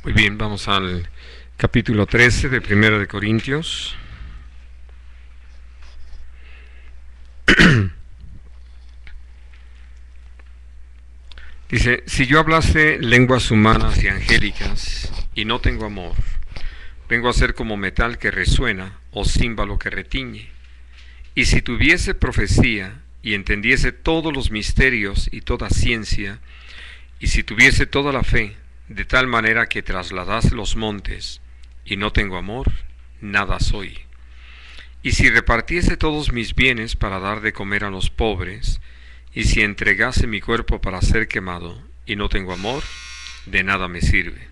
Muy bien, vamos al capítulo 13 de Primera de Corintios. Dice, si yo hablase lenguas humanas y angélicas y no tengo amor, vengo a ser como metal que resuena o címbalo que retiñe. Y si tuviese profecía y entendiese todos los misterios y toda ciencia, y si tuviese toda la fe, de tal manera que trasladase los montes, y no tengo amor, nada soy. Y si repartiese todos mis bienes para dar de comer a los pobres, y si entregase mi cuerpo para ser quemado, y no tengo amor, de nada me sirve.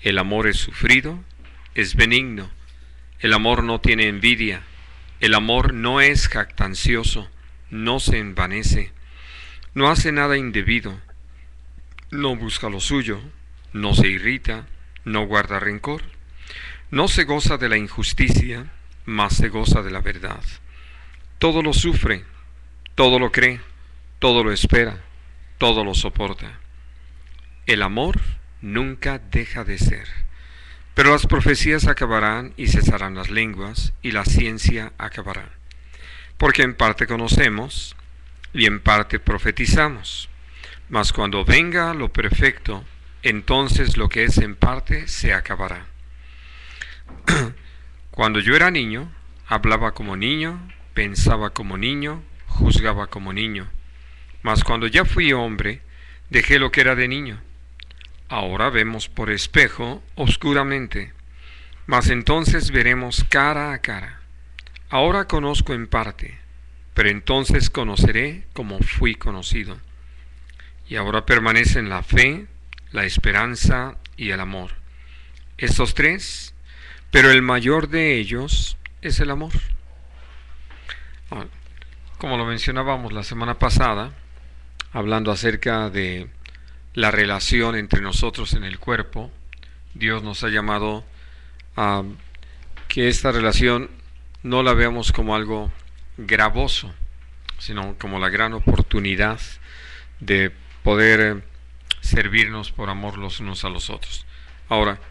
El amor es sufrido, es benigno, el amor no tiene envidia, el amor no es jactancioso, no se envanece, no hace nada indebido, no busca lo suyo, no se irrita, no guarda rencor, no se goza de la injusticia, mas se goza de la verdad. Todo lo sufre, todo lo cree, todo lo espera, todo lo soporta. El amor nunca deja de ser. Pero las profecías acabarán y cesarán las lenguas, y la ciencia acabará. Porque en parte conocemos y en parte profetizamos. Mas cuando venga lo perfecto, entonces lo que es en parte se acabará. Cuando yo era niño, hablaba como niño, pensaba como niño, juzgaba como niño. Mas cuando ya fui hombre, dejé lo que era de niño. Ahora vemos por espejo oscuramente, mas entonces veremos cara a cara. Ahora conozco en parte, pero entonces conoceré como fui conocido. Y ahora permanecen la fe, la esperanza y el amor. Estos tres, pero el mayor de ellos es el amor. Como lo mencionábamos la semana pasada, hablando acerca de la relación entre nosotros en el cuerpo, Dios nos ha llamado a que esta relación no la veamos como algo gravoso, sino como la gran oportunidad de poder servirnos por amor los unos a los otros. Ahora,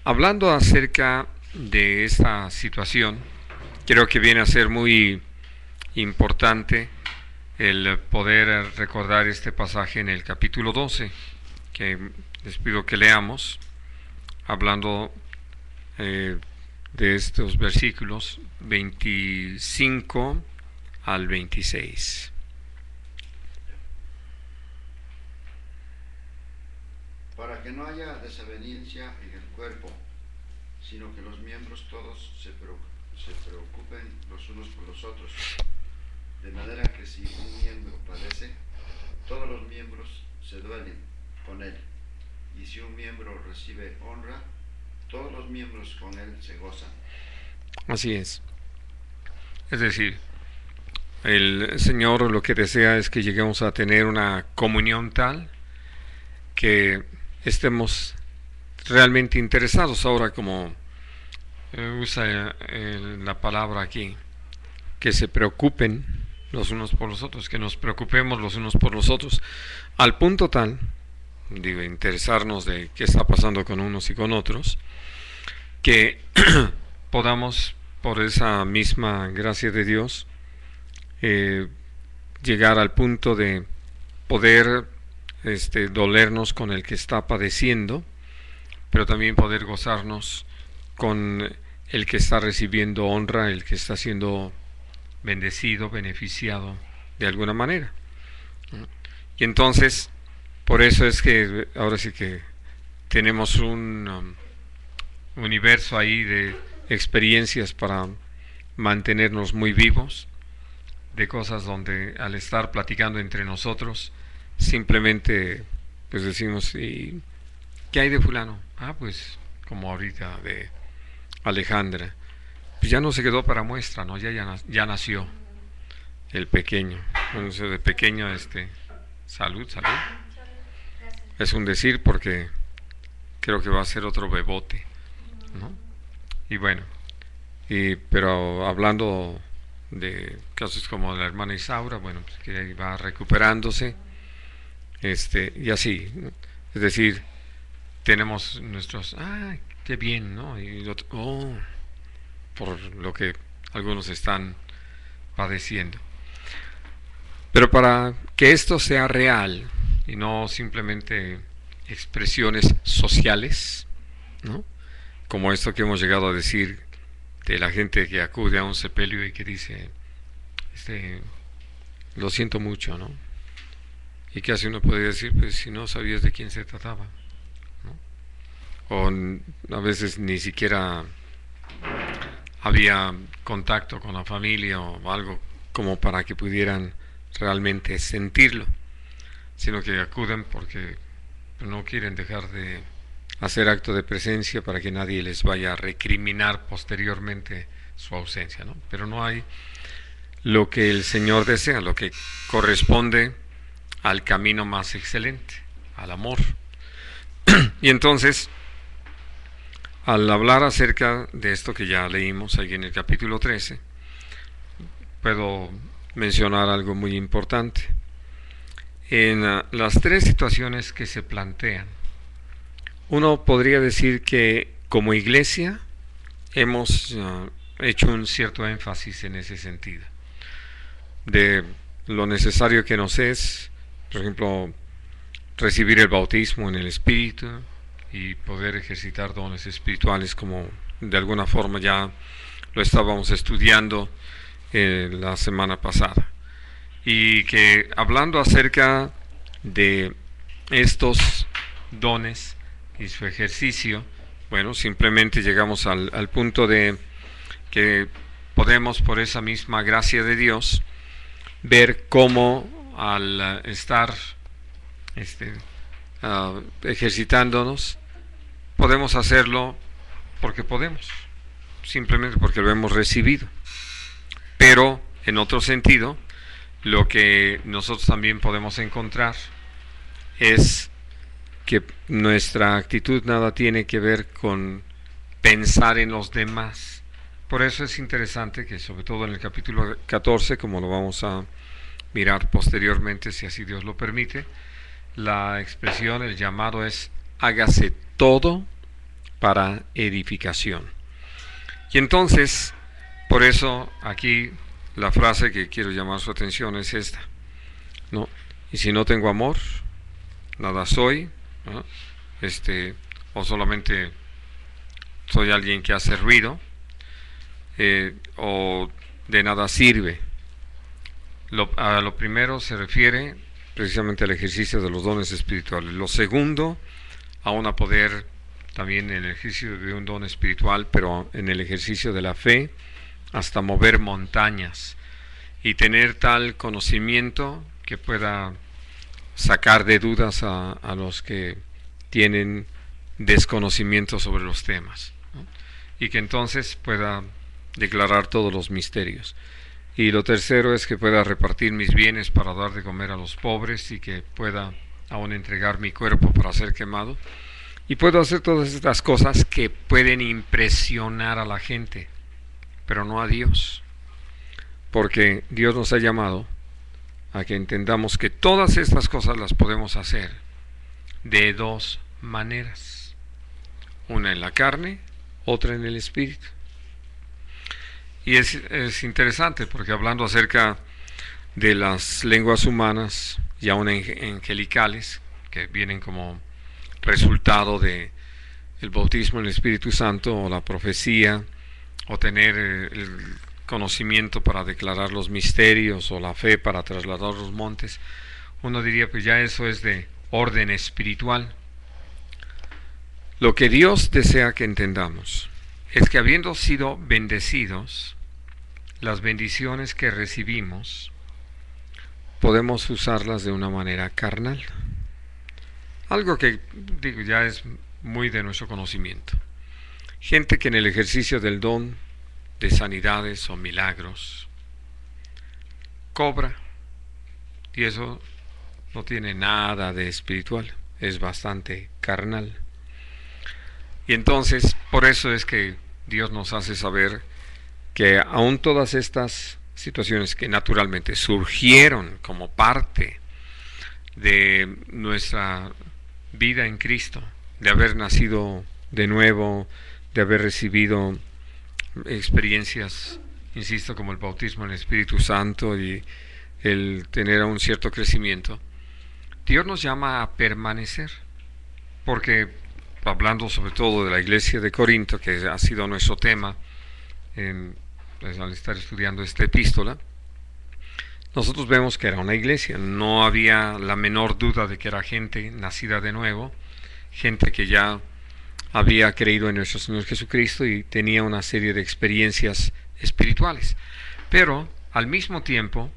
hablando acerca de esta situación, creo que viene a ser muy importante el poder recordar este pasaje en el capítulo 12, que les pido que leamos, hablando de estos versículos 25 al 26. Para que no haya desaveniencia en el cuerpo, sino que los miembros todos se preocupen los unos por los otros, de manera que si un miembro padece, todos los miembros se duelen con él, y si un miembro recibe honra, todos los miembros con él se gozan. Así es. Es decir, el Señor lo que desea es que lleguemos a tener una comunión tal que estemos realmente interesados. Ahora, como usa la palabra aquí, que se preocupen los unos por los otros, que nos preocupemos los unos por los otros, al punto tal, digo, interesarnos de qué está pasando con unos y con otros, que podamos, por esa misma gracia de Dios, llegar al punto de poder dolernos con el que está padeciendo, pero también poder gozarnos con el que está recibiendo honra, el que está siendo bendecido, beneficiado de alguna manera. Y entonces, por eso es que ahora sí que tenemos un universo ahí de experiencias para mantenernos muy vivos, de cosas donde al estar platicando entre nosotros, simplemente pues decimos, ¿y qué hay de fulano? Ah, pues como ahorita de Alejandra, pues ya no se quedó para muestra, ¿no? Ya nació el pequeño. Bueno, de pequeño, salud. Es un decir porque creo que va a ser otro bebote, ¿no? Y bueno, pero hablando de casos como la hermana Isaura, bueno, pues que va recuperándose, y así, ¿no? Es decir, tenemos nuestros, qué bien, ¿no? Y por lo que algunos están padeciendo. Pero para que esto sea real y no simplemente expresiones sociales, ¿no? Como esto que hemos llegado a decir de la gente que acude a un sepelio y que dice, lo siento mucho, ¿no? Y que así uno podría decir, pues si no sabías de quién se trataba, ¿no? O a veces ni siquiera había contacto con la familia o algo como para que pudieran realmente sentirlo, sino que acuden porque no quieren dejar de hacer acto de presencia para que nadie les vaya a recriminar posteriormente su ausencia, ¿no? Pero no hay lo que el Señor desea, lo que corresponde al camino más excelente, al amor. Y entonces, al hablar acerca de esto que ya leímos ahí en el capítulo 13, puedo mencionar algo muy importante. En las tres situaciones que se plantean, uno podría decir que como iglesia hemos hecho un cierto énfasis en ese sentido, de lo necesario que nos es, por ejemplo, recibir el bautismo en el Espíritu y poder ejercitar dones espirituales, como de alguna forma ya lo estábamos estudiando la semana pasada. Y que hablando acerca de estos dones y su ejercicio, bueno, simplemente llegamos al punto de que podemos, por esa misma gracia de Dios, ver cómo al estar ejercitándonos, podemos hacerlo porque podemos, simplemente porque lo hemos recibido. Pero en otro sentido, lo que nosotros también podemos encontrar es que nuestra actitud nada tiene que ver con pensar en los demás. Por eso es interesante que, sobre todo en el capítulo 14, como lo vamos a mirar posteriormente, si así Dios lo permite, la expresión, el llamado es: hágase todo para edificación. Y entonces, por eso aquí la frase que quiero llamar su atención es esta, ¿no? Y si no tengo amor, nada soy, ¿no? O solamente soy alguien que hace ruido, o de nada sirve. A lo primero se refiere precisamente al ejercicio de los dones espirituales. Lo segundo, aún a poder también en el ejercicio de un don espiritual, pero en el ejercicio de la fe, hasta mover montañas y tener tal conocimiento que pueda sacar de dudas a los que tienen desconocimiento sobre los temas, ¿no? Y que entonces pueda declarar todos los misterios. Y lo tercero es que pueda repartir mis bienes para dar de comer a los pobres, y que pueda aún entregar mi cuerpo para ser quemado. Y puedo hacer todas estas cosas que pueden impresionar a la gente, pero no a Dios, porque Dios nos ha llamado a que entendamos que todas estas cosas las podemos hacer de dos maneras: una en la carne, otra en el espíritu. Y es interesante porque, hablando acerca de las lenguas humanas y aún angelicales, que vienen como resultado de el bautismo en el Espíritu Santo, o la profecía, o tener el conocimiento para declarar los misterios, o la fe para trasladar los montes, uno diría, pues ya eso es de orden espiritual. Lo que Dios desea que entendamos es que, habiendo sido bendecidos, las bendiciones que recibimos podemos usarlas de una manera carnal. Algo que, digo, ya es muy de nuestro conocimiento. Gente que en el ejercicio del don de sanidades o milagros cobra, y eso no tiene nada de espiritual, es bastante carnal. Y entonces, por eso es que Dios nos hace saber que aún todas estas situaciones que naturalmente surgieron como parte de nuestra vida en Cristo, de haber nacido de nuevo, de haber recibido experiencias, insisto, como el bautismo en el Espíritu Santo y el tener un cierto crecimiento, Dios nos llama a permanecer, porque hablando sobre todo de la iglesia de Corinto, que ha sido nuestro tema pues, al estar estudiando esta epístola, nosotros vemos que era una iglesia, no había la menor duda de que era gente nacida de nuevo, gente que ya había creído en nuestro Señor Jesucristo y tenía una serie de experiencias espirituales. Pero al mismo tiempo,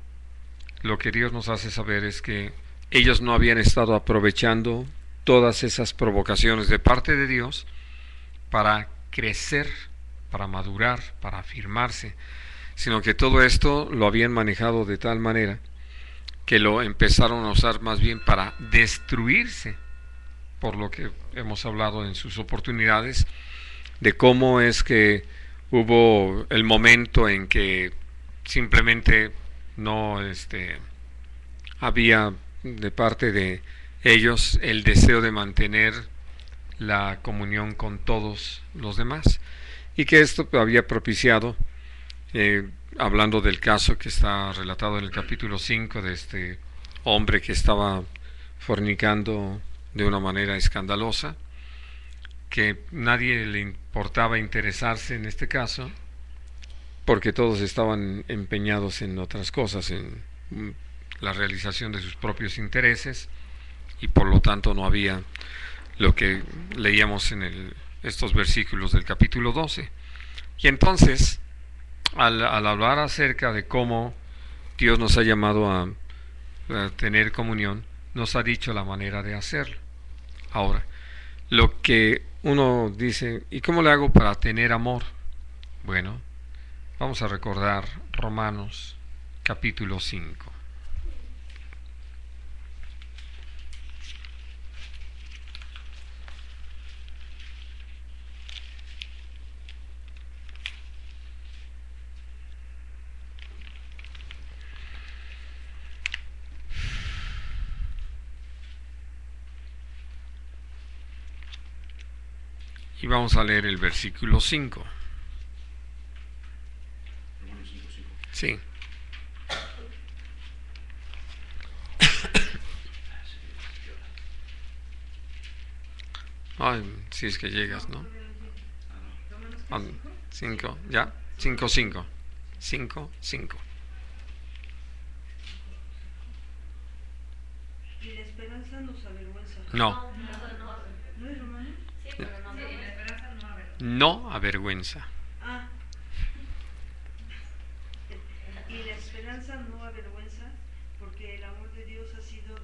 lo que Dios nos hace saber es que ellos no habían estado aprovechando todas esas provocaciones de parte de Dios para crecer, para madurar, para afirmarse, sino que todo esto lo habían manejado de tal manera que lo empezaron a usar más bien para destruirse, por lo que hemos hablado en sus oportunidades, de cómo es que hubo el momento en que simplemente no había de parte de ellos el deseo de mantener la comunión con todos los demás, y que esto había propiciado, hablando del caso que está relatado en el capítulo 5 de este hombre que estaba fornicando de una manera escandalosa, que nadie le importaba interesarse en este caso, porque todos estaban empeñados en otras cosas, en la realización de sus propios intereses, y por lo tanto no había lo que leíamos en estos versículos del capítulo 12. Y entonces, al hablar acerca de cómo Dios nos ha llamado a tener comunión, nos ha dicho la manera de hacerlo. Ahora, lo que uno dice, ¿y cómo le hago para tener amor? Bueno, vamos a recordar Romanos capítulo 5. Y vamos a leer el versículo 5. Sí. Ay, si es que llegas, ¿no? 5, ¿ya? 5, 5. 5, 5. Y la esperanza nos avergüenza. No. ¿No es romano? Sí, pero no, sí, la esperanza no avergüenza. No avergüenza. Ah. Y la esperanza no avergüenza, porque el amor de Dios ha sido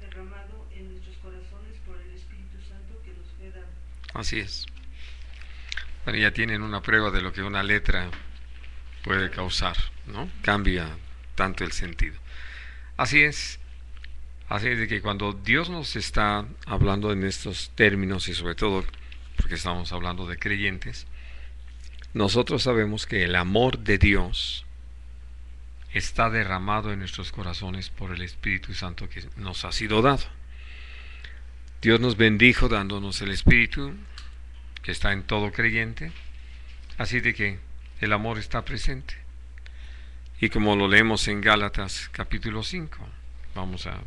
derramado en nuestros corazones por el Espíritu Santo que nos fue dado. Así es. Bueno, ya tienen una prueba de lo que una letra puede causar, ¿no? Cambia tanto el sentido. Así es. Así es de que cuando Dios nos está hablando en estos términos, y sobre todo porque estamos hablando de creyentes, nosotros sabemos que el amor de Dios está derramado en nuestros corazones por el Espíritu Santo que nos ha sido dado. Dios nos bendijo dándonos el Espíritu que está en todo creyente, así de que el amor está presente. Y como lo leemos en Gálatas capítulo 5, vamos a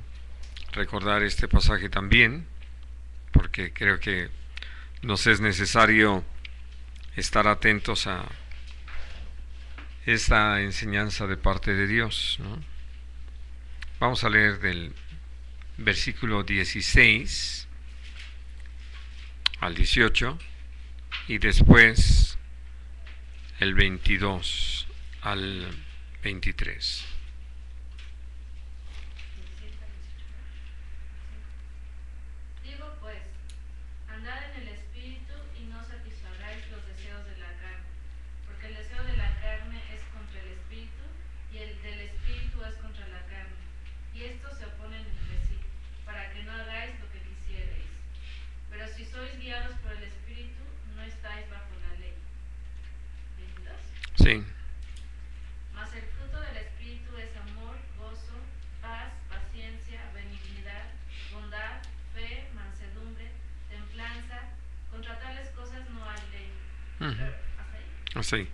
recordar este pasaje también, porque creo que nos es necesario estar atentos a esta enseñanza de parte de Dios, ¿no? Vamos a leer del versículo 16 al 18 y después el 22 al 23. Digo pues, andad en el Espíritu y no satisfagáis los deseos de la carne, porque el deseo de la carne es contra el Espíritu y el del Espíritu es contra la carne, y estos se oponen entre sí, para que no hagáis lo que quisierais. Pero si sois guiados por el Espíritu, no estáis bajo la ley. ¿22? Sí. Mas el fruto del Espíritu es amor, gozo, paz, paciencia, benignidad, bondad, fe, mansedumbre, templanza. Ujú. Hasta ahí. Así.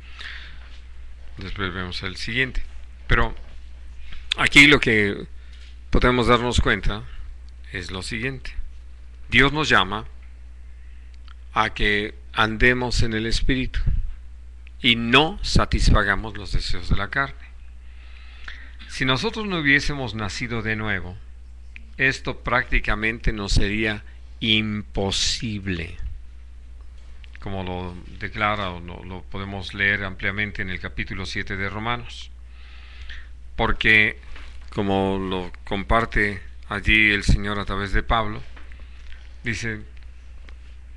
Después vemos el siguiente. Pero aquí lo que podemos darnos cuenta es lo siguiente. Dios nos llama a que andemos en el Espíritu y no satisfagamos los deseos de la carne. Si nosotros no hubiésemos nacido de nuevo, esto prácticamente nos sería imposible, como lo declara o lo podemos leer ampliamente en el capítulo 7 de Romanos, porque como lo comparte allí el Señor a través de Pablo, dice: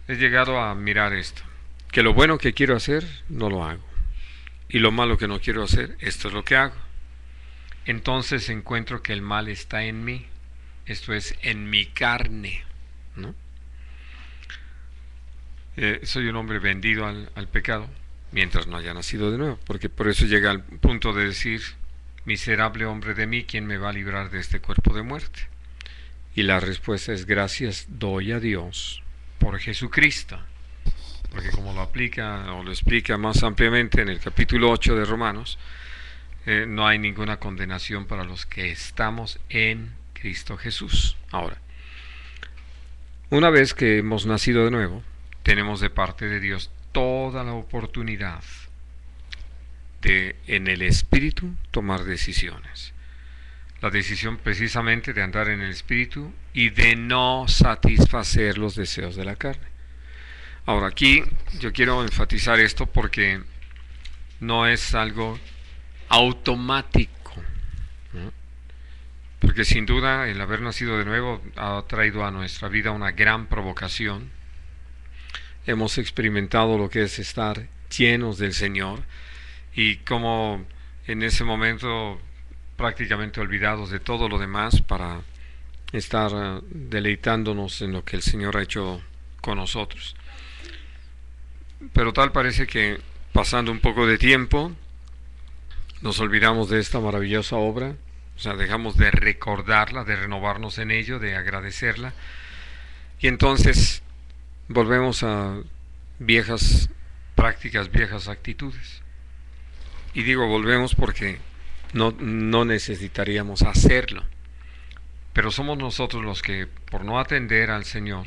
he llegado a mirar esto, que lo bueno que quiero hacer no lo hago, y lo malo que no quiero hacer, esto es lo que hago. Entonces encuentro que el mal está en mí, esto es, en mi carne, ¿no? Soy un hombre vendido al pecado mientras no haya nacido de nuevo, porque por eso llega al punto de decir: miserable hombre de mí, ¿quién me va a librar de este cuerpo de muerte? Y la respuesta es: gracias doy a Dios por Jesucristo, porque como lo aplica o lo explica más ampliamente en el capítulo 8 de Romanos, no hay ninguna condenación para los que estamos en Cristo Jesús. Ahora, una vez que hemos nacido de nuevo, tenemos de parte de Dios toda la oportunidad de, en el Espíritu, tomar decisiones. La decisión precisamente de andar en el Espíritu y de no satisfacer los deseos de la carne. Ahora, aquí yo quiero enfatizar esto porque no es algo automático, ¿no? Porque sin duda el haber nacido de nuevo ha traído a nuestra vida una gran provocación. Hemos experimentado lo que es estar llenos del Señor y como en ese momento prácticamente olvidados de todo lo demás para estar deleitándonos en lo que el Señor ha hecho con nosotros. Pero tal parece que pasando un poco de tiempo nos olvidamos de esta maravillosa obra, o sea, dejamos de recordarla, de renovarnos en ello, de agradecerla, y entonces volvemos a viejas prácticas, viejas actitudes. Y digo volvemos porque no necesitaríamos hacerlo, pero somos nosotros los que, por no atender al Señor,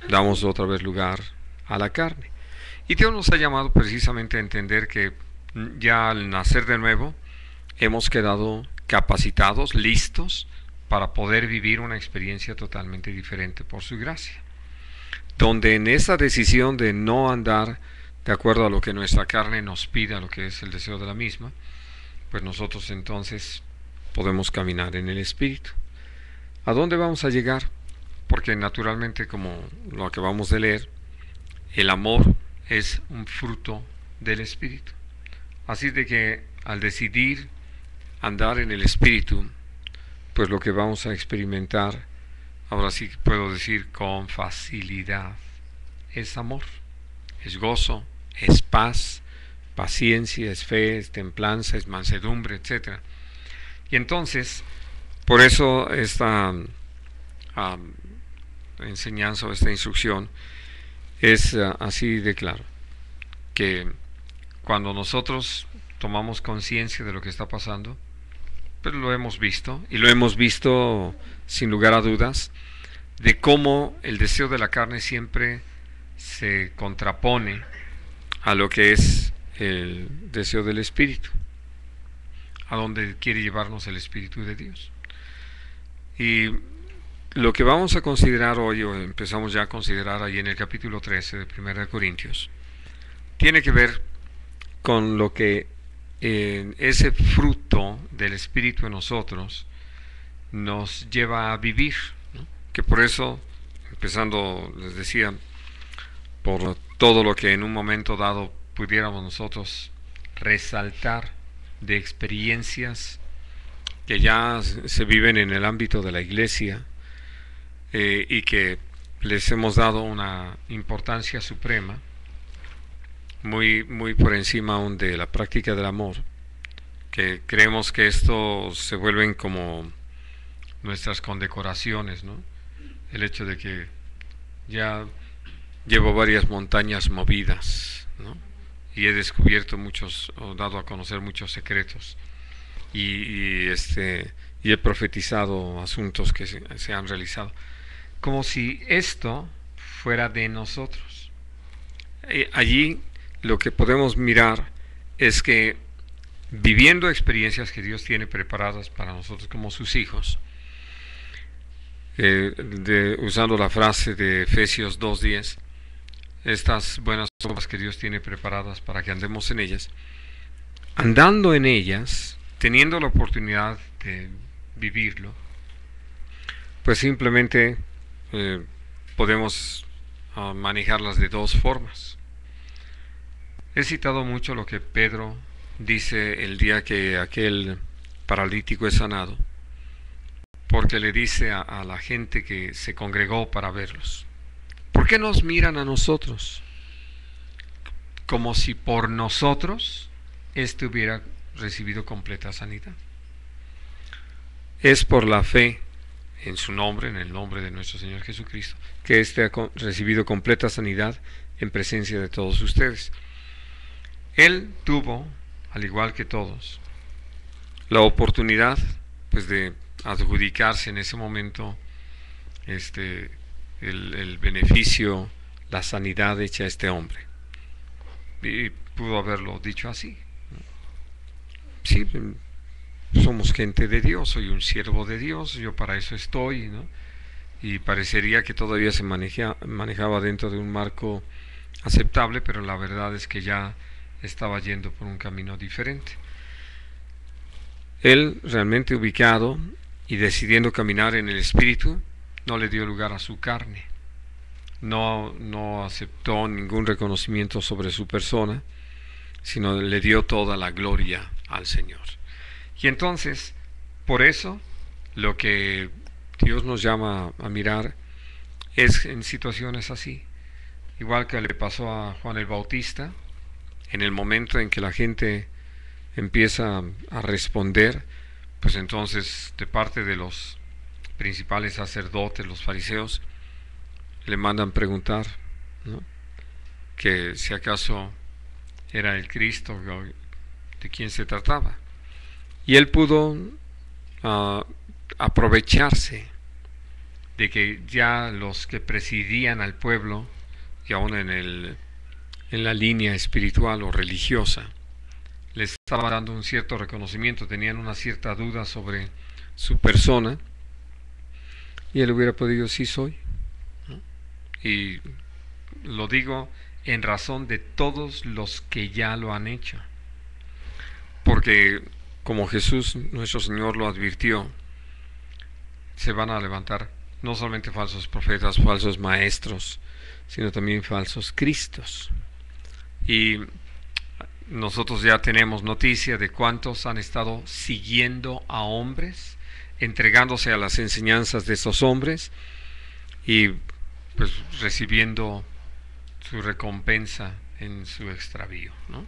damos otra vez lugar a la carne. Y Dios nos ha llamado precisamente a entender que ya al nacer de nuevo hemos quedado capacitados, listos para poder vivir una experiencia totalmente diferente por su gracia, donde en esa decisión de no andar de acuerdo a lo que nuestra carne nos pida, lo que es el deseo de la misma, pues nosotros entonces podemos caminar en el Espíritu. ¿A dónde vamos a llegar? Porque naturalmente, como lo acabamos de leer, el amor es un fruto del Espíritu. Así de que al decidir andar en el Espíritu, pues lo que vamos a experimentar, ahora sí puedo decir con facilidad, es amor, es gozo, es paz, paciencia, es fe, es templanza, es mansedumbre, etc. Y entonces, por eso esta enseñanza o esta instrucción es así de claro, que cuando nosotros tomamos conciencia de lo que está pasando, pero lo hemos visto, y lo hemos visto sin lugar a dudas, de cómo el deseo de la carne siempre se contrapone a lo que es el deseo del Espíritu, a donde quiere llevarnos el Espíritu de Dios. Y lo que vamos a considerar hoy, o empezamos ya a considerar ahí en el capítulo 13 de 1 Corintios, tiene que ver con lo que ese fruto del Espíritu en nosotros nos lleva a vivir, ¿no? Que por eso, empezando, les decía, por todo lo que en un momento dado pudiéramos nosotros resaltar de experiencias que ya se viven en el ámbito de la iglesia, y que les hemos dado una importancia suprema, muy por encima aún de la práctica del amor, que creemos que esto se vuelven como nuestras condecoraciones, ¿no? El hecho de que ya llevo varias montañas movidas, ¿no? Y he descubierto muchos, o dado a conocer muchos secretos, y he profetizado asuntos que se han realizado, como si esto fuera de nosotros. Allí lo que podemos mirar es que viviendo experiencias que Dios tiene preparadas para nosotros como sus hijos, usando la frase de Efesios 2:10, estas buenas obras que Dios tiene preparadas para que andemos en ellas, andando en ellas, teniendo la oportunidad de vivirlo, pues simplemente podemos manejarlas de dos formas. He citado mucho lo que Pedro dice el día que aquel paralítico es sanado, porque le dice a la gente que se congregó para verlos: ¿por qué nos miran a nosotros? Como si por nosotros éste hubiera recibido completa sanidad. Es por la fe en su nombre, en el nombre de nuestro Señor Jesucristo, que éste ha recibido completa sanidad en presencia de todos ustedes. Él tuvo, al igual que todos, la oportunidad pues de adjudicarse en ese momento el beneficio, la sanidad hecha a este hombre, y pudo haberlo dicho así, ¿no? Sí, somos gente de Dios, soy un siervo de Dios, yo para eso estoy, ¿no? Y parecería que todavía se manejaba dentro de un marco aceptable, pero la verdad es que ya estaba yendo por un camino diferente. Él, realmente ubicado y decidiendo caminar en el Espíritu, no le dio lugar a su carne, no aceptó ningún reconocimiento sobre su persona, sino le dio toda la gloria al Señor. Y entonces, por eso, lo que Dios nos llama a mirar es en situaciones así, igual que le pasó a Juan el Bautista, en el momento en que la gente empieza a responder, pues entonces de parte de los principales sacerdotes, los fariseos, le mandan preguntar, ¿no?, que si acaso era el Cristo, de quién se trataba. Y él pudo aprovecharse de que ya los que presidían al pueblo, y aún en la línea espiritual o religiosa, les estaba dando un cierto reconocimiento, tenían una cierta duda sobre su persona, y él hubiera podido: sí soy, ¿no? Y lo digo en razón de todos los que ya lo han hecho, porque como Jesús nuestro Señor lo advirtió, se van a levantar no solamente falsos profetas, falsos maestros, sino también falsos cristos. Y nosotros ya tenemos noticia de cuántos han estado siguiendo a hombres, entregándose a las enseñanzas de esos hombres y pues recibiendo su recompensa en su extravío, ¿no?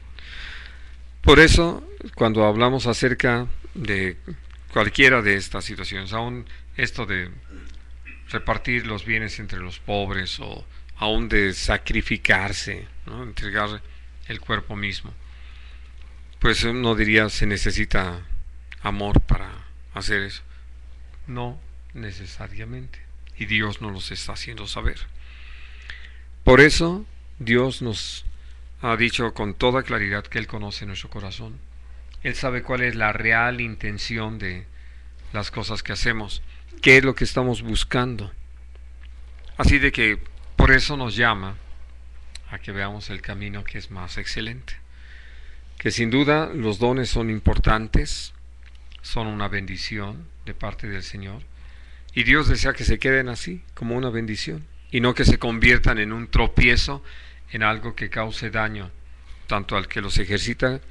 Por eso, cuando hablamos acerca de cualquiera de estas situaciones, aún esto de repartir los bienes entre los pobres, o aún de sacrificarse, ¿no?, entregar el cuerpo mismo, pues uno diría: se necesita amor para hacer eso. No necesariamente, y Dios nos los está haciendo saber. Por eso Dios nos ha dicho con toda claridad que Él conoce nuestro corazón. Él sabe cuál es la real intención de las cosas que hacemos, qué es lo que estamos buscando. Así de que por eso nos llama a que veamos el camino que es más excelente. Que sin duda los dones son importantes, son una bendición de parte del Señor, y Dios desea que se queden así, como una bendición, y no que se conviertan en un tropiezo, en algo que cause daño tanto al que los ejercita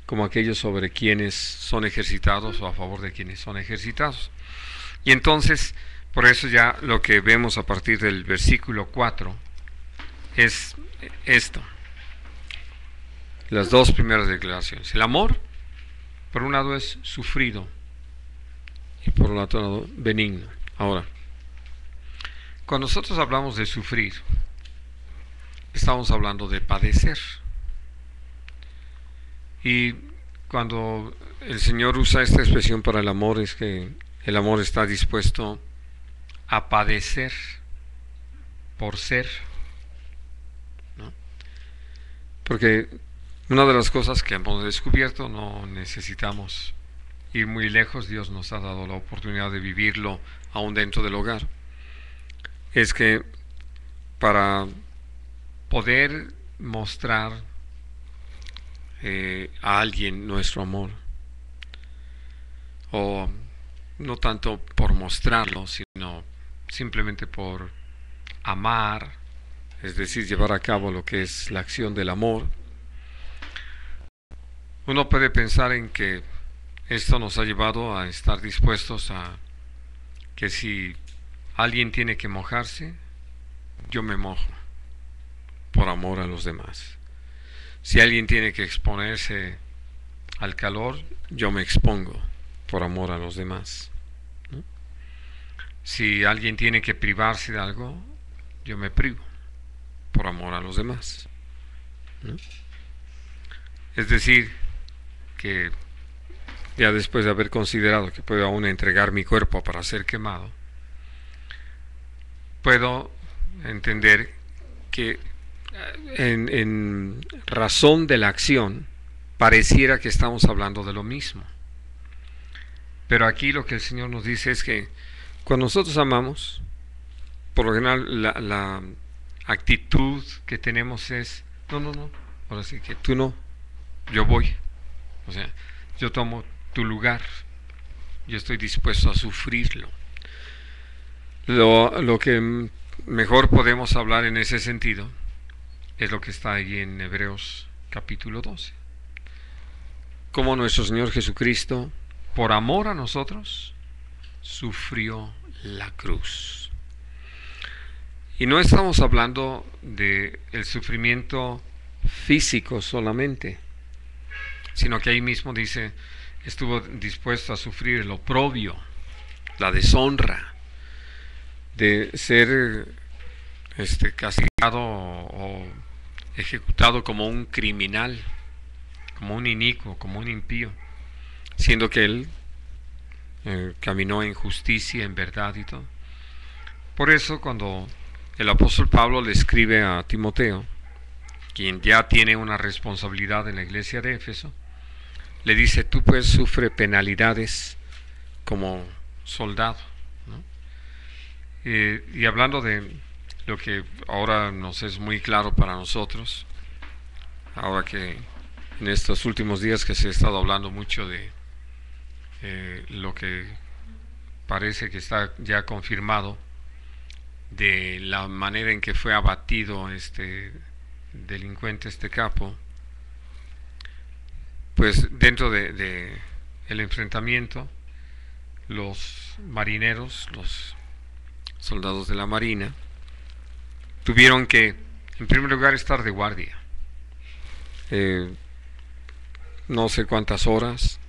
como a aquellos sobre quienes son ejercitados o a favor de quienes son ejercitados. Y entonces, por eso ya lo que vemos a partir del versículo 4 es esto: las dos primeras declaraciones. El amor, por un lado, es sufrido, y por otro lado, benigno. Ahora, cuando nosotros hablamos de sufrir, estamos hablando de padecer, Y cuando el Señor usa esta expresión para el amor, es que el amor está dispuesto a padecer por ser, ¿no? Porque una de las cosas que hemos descubierto, no necesitamos ir muy lejos, Dios nos ha dado la oportunidad de vivirlo aún dentro del hogar, es que para poder mostrar a alguien nuestro amor, o no tanto por mostrarlo, sino simplemente por amar, es decir, llevar a cabo lo que es la acción del amor, uno puede pensar en que esto nos ha llevado a estar dispuestos a que si alguien tiene que mojarse, yo me mojo por amor a los demás. Si alguien tiene que exponerse al calor, yo me expongo por amor a los demás, ¿no? Si alguien tiene que privarse de algo, yo me privo por amor a los demás, ¿no? Es decir, que ya después de haber considerado que puedo aún entregar mi cuerpo para ser quemado, puedo entender que en razón de la acción pareciera que estamos hablando de lo mismo. Pero aquí lo que el Señor nos dice es que cuando nosotros amamos, por lo general la actitud que tenemos es, no, ahora sí que tú no, yo voy. O sea, yo tomo tu lugar, yo estoy dispuesto a sufrirlo. Lo que mejor podemos hablar en ese sentido es lo que está allí en Hebreos capítulo 12. Como nuestro Señor Jesucristo, por amor a nosotros, sufrió la cruz. Y no estamos hablando de el sufrimiento físico solamente, sino que ahí mismo dice, estuvo dispuesto a sufrir el oprobio, la deshonra, de ser castigado o ejecutado como un criminal, como un inicuo, como un impío, siendo que él caminó en justicia, en verdad y todo. Por eso cuando el apóstol Pablo le escribe a Timoteo, quien ya tiene una responsabilidad en la iglesia de Éfeso, le dice, tú pues sufre penalidades como soldado, ¿no? Y hablando de lo que ahora nos es muy claro para nosotros, ahora que en estos últimos días que se ha estado hablando mucho de lo que parece que está ya confirmado, de la manera en que fue abatido este delincuente, este capo, pues dentro de el enfrentamiento, los marineros, los soldados de la marina, tuvieron que, en primer lugar, estar de guardia, no sé cuántas horas,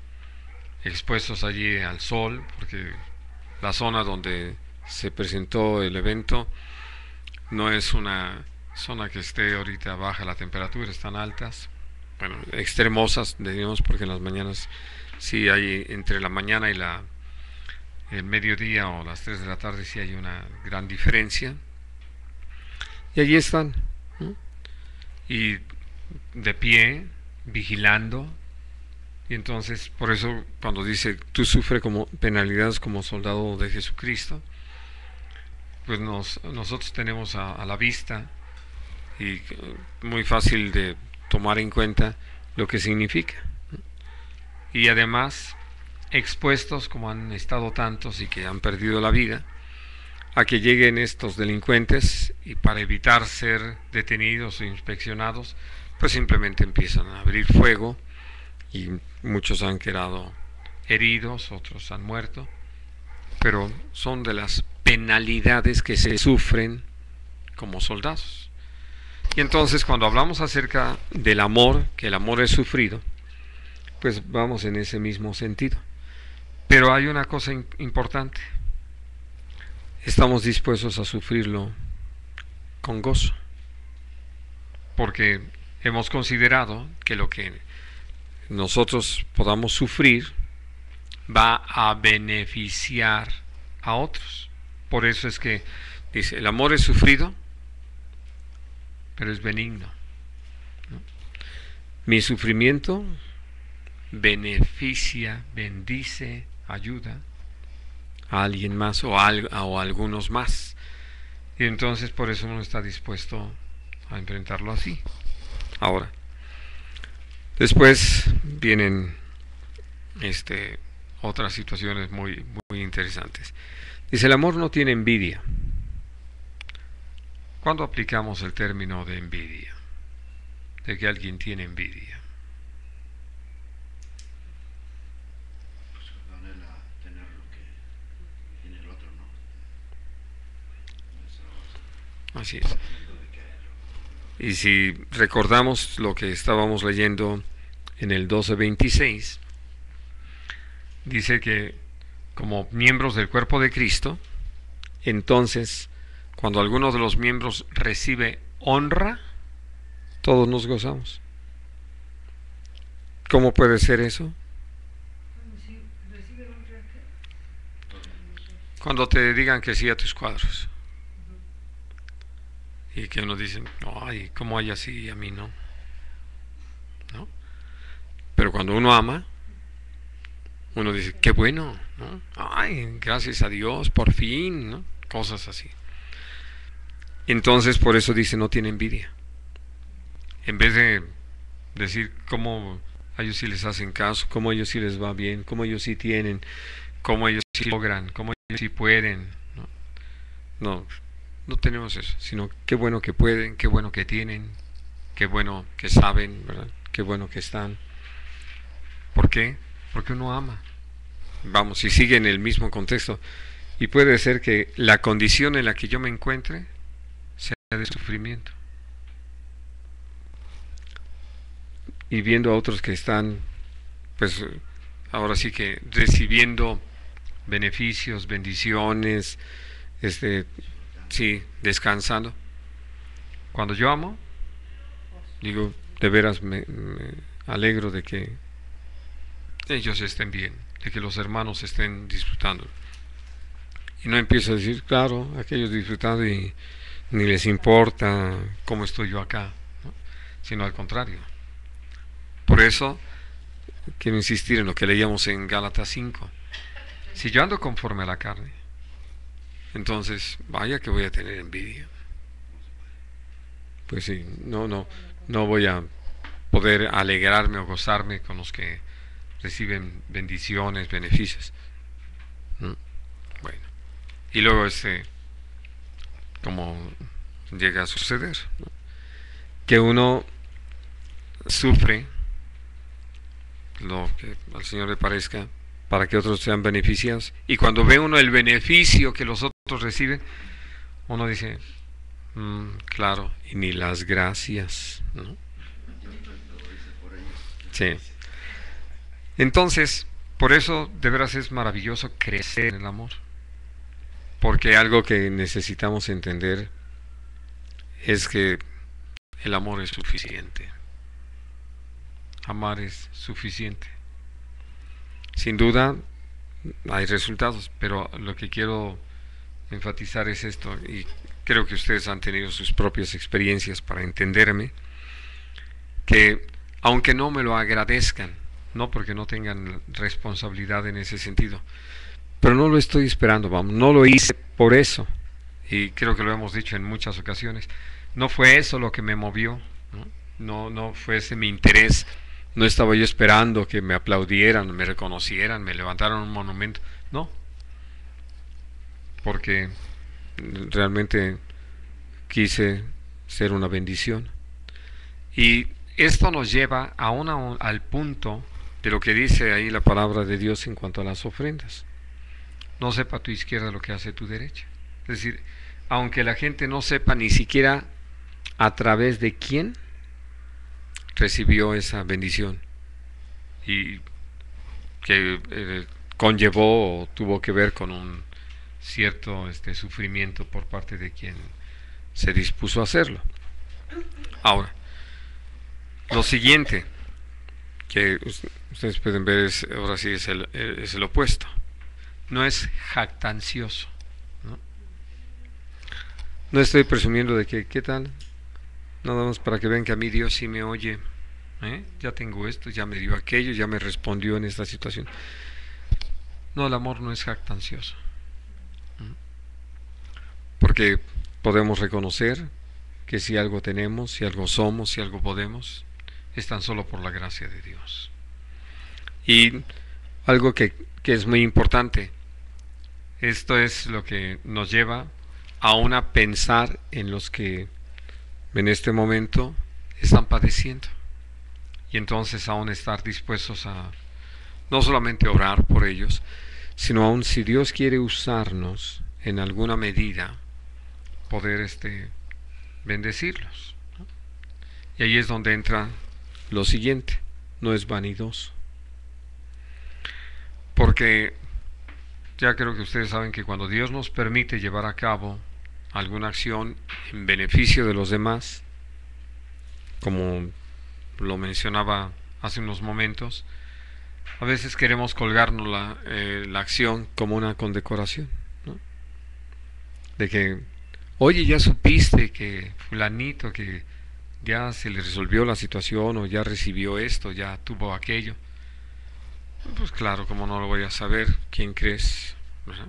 expuestos allí al sol, porque la zona donde se presentó el evento no es una zona que esté ahorita baja la temperatura, están altas, bueno, extremosas, diríamos, porque en las mañanas sí hay, entre la mañana y el mediodía o las 3 de la tarde sí hay una gran diferencia, y allí están, ¿no? Y de pie, vigilando. Y entonces, por eso cuando dice, tú sufres como penalidades como soldado de Jesucristo, pues nosotros tenemos a la vista, y muy fácil de tomar en cuenta lo que significa, ¿no? Y además, expuestos como han estado tantos y que han perdido la vida, a que lleguen estos delincuentes y para evitar ser detenidos o inspeccionados, pues simplemente empiezan a abrir fuego, y muchos han quedado heridos, otros han muerto, pero son de las penalidades que se sufren como soldados. Y entonces cuando hablamos acerca del amor, que el amor es sufrido, pues vamos en ese mismo sentido. Pero hay una cosa importante, estamos dispuestos a sufrirlo con gozo, porque hemos considerado que lo que nosotros podamos sufrir va a beneficiar a otros. Por eso es que dice, el amor es sufrido, pero es benigno, ¿no? Mi sufrimiento beneficia, bendice, ayuda a alguien más o a algunos más. Y entonces por eso uno está dispuesto a enfrentarlo así. Ahora, después vienen otras situaciones muy interesantes. Dice, el amor no tiene envidia. ¿Cuándo aplicamos el término de envidia? De que alguien tiene envidia. Pues con anhela tener lo que tiene el otro, ¿no? Así es. Y si recordamos lo que estábamos leyendo en el 12:26, dice que como miembros del cuerpo de Cristo, entonces cuando alguno de los miembros recibe honra, todos nos gozamos. ¿Cómo puede ser eso? Cuando te digan que sí a tus cuadros. Y que uno dice, ay, ¿cómo hay así y a mí no? ¿No? Pero cuando uno ama, uno dice, qué bueno, ¿no? Ay, gracias a Dios, por fin, ¿no? Cosas así. Entonces, por eso dice, no tiene envidia. En vez de decir cómo a ellos sí les hacen caso, cómo a ellos sí les va bien, cómo ellos sí tienen, cómo ellos sí logran, cómo ellos sí pueden, no tenemos eso, sino qué bueno que pueden, qué bueno que tienen, qué bueno que saben, ¿verdad? Qué bueno que están. ¿Por qué? Porque uno ama. Vamos, si sigue en el mismo contexto. Y puede ser que la condición en la que yo me encuentre sea de sufrimiento. Y viendo a otros que están, pues, ahora sí que recibiendo beneficios, bendiciones, sí, descansando. Cuando yo amo, digo, de veras me alegro de que ellos estén bien, de que los hermanos estén disfrutando. Y no empiezo a decir, claro, aquellos disfrutando y ni les importa cómo estoy yo acá, ¿no? Sino al contrario. Por eso quiero insistir en lo que leíamos en Gálatas 5. Si yo ando conforme a la carne, entonces vaya que voy a tener envidia. Pues sí, no voy a poder alegrarme o gozarme con los que reciben bendiciones, beneficios. Bueno, y luego como llega a suceder, ¿no? Que uno sufre lo que al Señor le parezca para que otros sean beneficiados, y cuando ve uno el beneficio que los otros reciben, uno dice, claro, y ni las gracias, ¿no? Sí. Entonces, por eso de veras es maravilloso crecer en el amor, porque algo que necesitamos entender es que el amor es suficiente. Amar es suficiente. Sin duda hay resultados, pero lo que quiero enfatizar es esto, y creo que ustedes han tenido sus propias experiencias para entenderme, que aunque no me lo agradezcan, no porque no tengan responsabilidad en ese sentido, pero no lo estoy esperando, vamos, no lo hice por eso, y creo que lo hemos dicho en muchas ocasiones, no fue eso lo que me movió, no fue ese mi interés. No estaba yo esperando que me aplaudieran, me reconocieran, me levantaran un monumento. No. Porque realmente quise ser una bendición. Y esto nos lleva al punto de lo que dice ahí la palabra de Dios en cuanto a las ofrendas. No sepa tu izquierda lo que hace tu derecha. Es decir, aunque la gente no sepa ni siquiera a través de quién recibió esa bendición y que conllevó o tuvo que ver con un cierto sufrimiento por parte de quien se dispuso a hacerlo. Ahora, lo siguiente que ustedes pueden ver, ahora sí es el opuesto. No es jactancioso, ¿no? No estoy presumiendo de que, ¿qué tal? Nada más para que vean que a mí Dios sí me oye. Ya tengo esto, ya me dio aquello, ya me respondió en esta situación. No, el amor no es jactancioso. Porque podemos reconocer que si algo tenemos, si algo somos, si algo podemos, es tan solo por la gracia de Dios. Y algo que es muy importante, esto es lo que nos lleva aún a pensar en los que en este momento están padeciendo. Y entonces aún estar dispuestos a no solamente orar por ellos, sino aún si Dios quiere usarnos en alguna medida, poder bendecirlos, ¿no? Y ahí es donde entra lo siguiente, no es vanidoso. Porque ya creo que ustedes saben que cuando Dios nos permite llevar a cabo alguna acción en beneficio de los demás, como lo mencionaba hace unos momentos, a veces queremos colgarnos la acción como una condecoración, ¿no? De que, oye, ya supiste que fulanito que ya se le resolvió la situación, o ya recibió esto, ya tuvo aquello. Pues claro, como no lo voy a saber, ¿quién crees? ¿Verdad?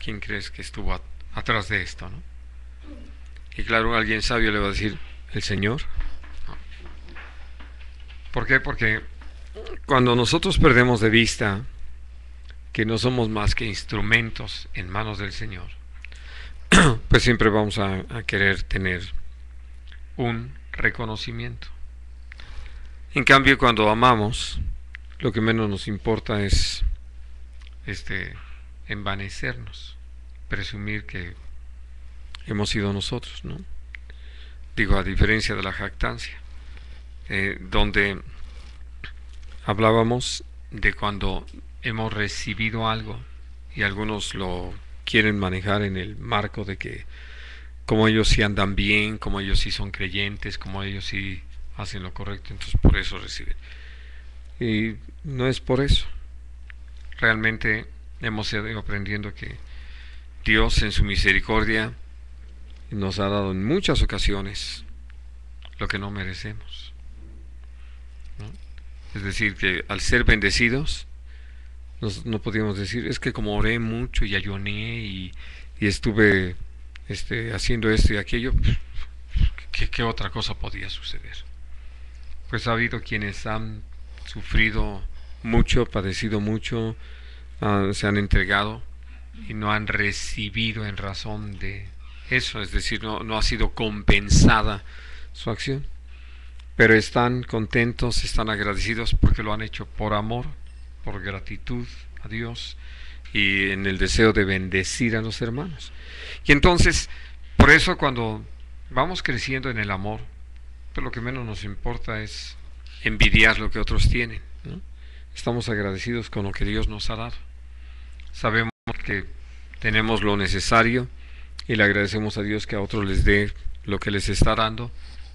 ¿Quién crees que estuvo atrás de esto, no? Y claro, alguien sabio le va a decir, el Señor. ¿Por qué? Porque cuando nosotros perdemos de vista que no somos más que instrumentos en manos del Señor, pues siempre vamos a querer tener un reconocimiento. En cambio, cuando amamos, lo que menos nos importa es envanecernos, presumir que hemos sido nosotros, ¿no? Digo, a diferencia de la jactancia, donde hablábamos de cuando hemos recibido algo y algunos lo quieren manejar en el marco de que como ellos sí andan bien, como ellos sí son creyentes, como ellos sí hacen lo correcto, entonces por eso reciben. Y no es por eso. Realmente hemos ido aprendiendo que Dios en su misericordia nos ha dado en muchas ocasiones lo que no merecemos, ¿no? Es decir, que al ser bendecidos no podíamos decir, es que como oré mucho y ayuné y estuve haciendo esto y aquello, ¿qué otra cosa podía suceder? Pues ha habido quienes han sufrido mucho, padecido mucho, se han entregado y no han recibido en razón de eso, es decir, no ha sido compensada su acción, pero están contentos, están agradecidos porque lo han hecho por amor, por gratitud a Dios y en el deseo de bendecir a los hermanos. Y entonces, por eso cuando vamos creciendo en el amor, pues lo que menos nos importa es envidiar lo que otros tienen, ¿no? Estamos agradecidos con lo que Dios nos ha dado. Sabemos que tenemos lo necesario y le agradecemos a Dios que a otros les dé lo que les está dando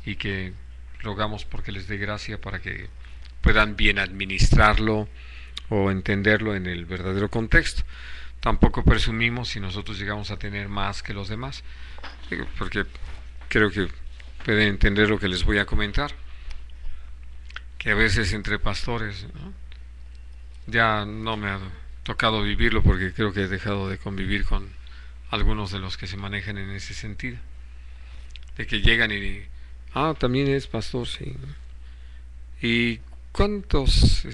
y que rogamos porque les dé gracia para que puedan bien administrarlo o entenderlo en el verdadero contexto. Tampoco presumimos si nosotros llegamos a tener más que los demás, porque creo que pueden entender lo que les voy a comentar, que a veces entre pastores, ¿no? Ya no me ha tocado vivirlo porque creo que he dejado de convivir con algunos de los que se manejan en ese sentido, de que llegan y también es pastor, sí. ¿Y cuántos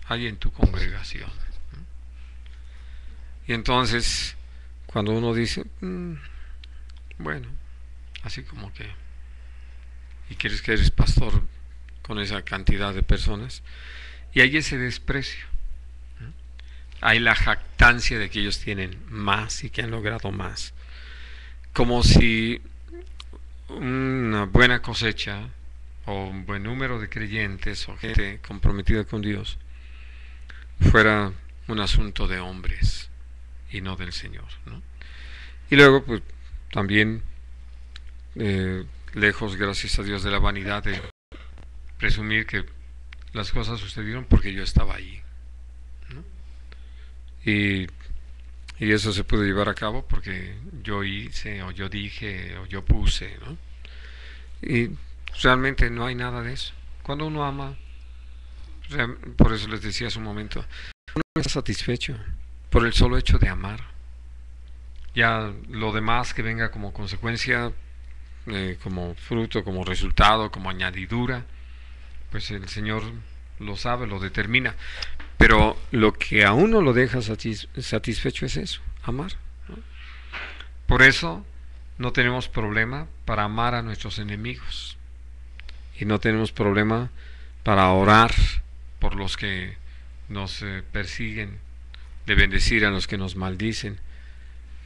hay en tu congregación? Y entonces cuando uno dice bueno, así como que, y quieres que eres pastor con esa cantidad de personas, y hay ese desprecio, ¿no? Hay la jactancia de que ellos tienen más y que han logrado más, como si una buena cosecha o un buen número de creyentes o gente comprometida con Dios fuera un asunto de hombres y no del Señor, ¿no? Y luego pues también lejos, gracias a Dios, de la vanidad de presumir que las cosas sucedieron porque yo estaba allí, ¿no? Y eso se pudo llevar a cabo porque yo hice, o yo dije, o yo puse, ¿no? Y realmente no hay nada de eso. Cuando uno ama, por eso les decía hace un momento, uno no está satisfecho por el solo hecho de amar. Ya lo demás que venga como consecuencia, como fruto, como resultado, como añadidura, pues el Señor lo sabe, lo determina. Pero lo que a uno lo deja satisfecho es eso, amar, ¿no? Por eso no tenemos problema para amar a nuestros enemigos. Y no tenemos problema para orar por los que nos persiguen, de bendecir a los que nos maldicen.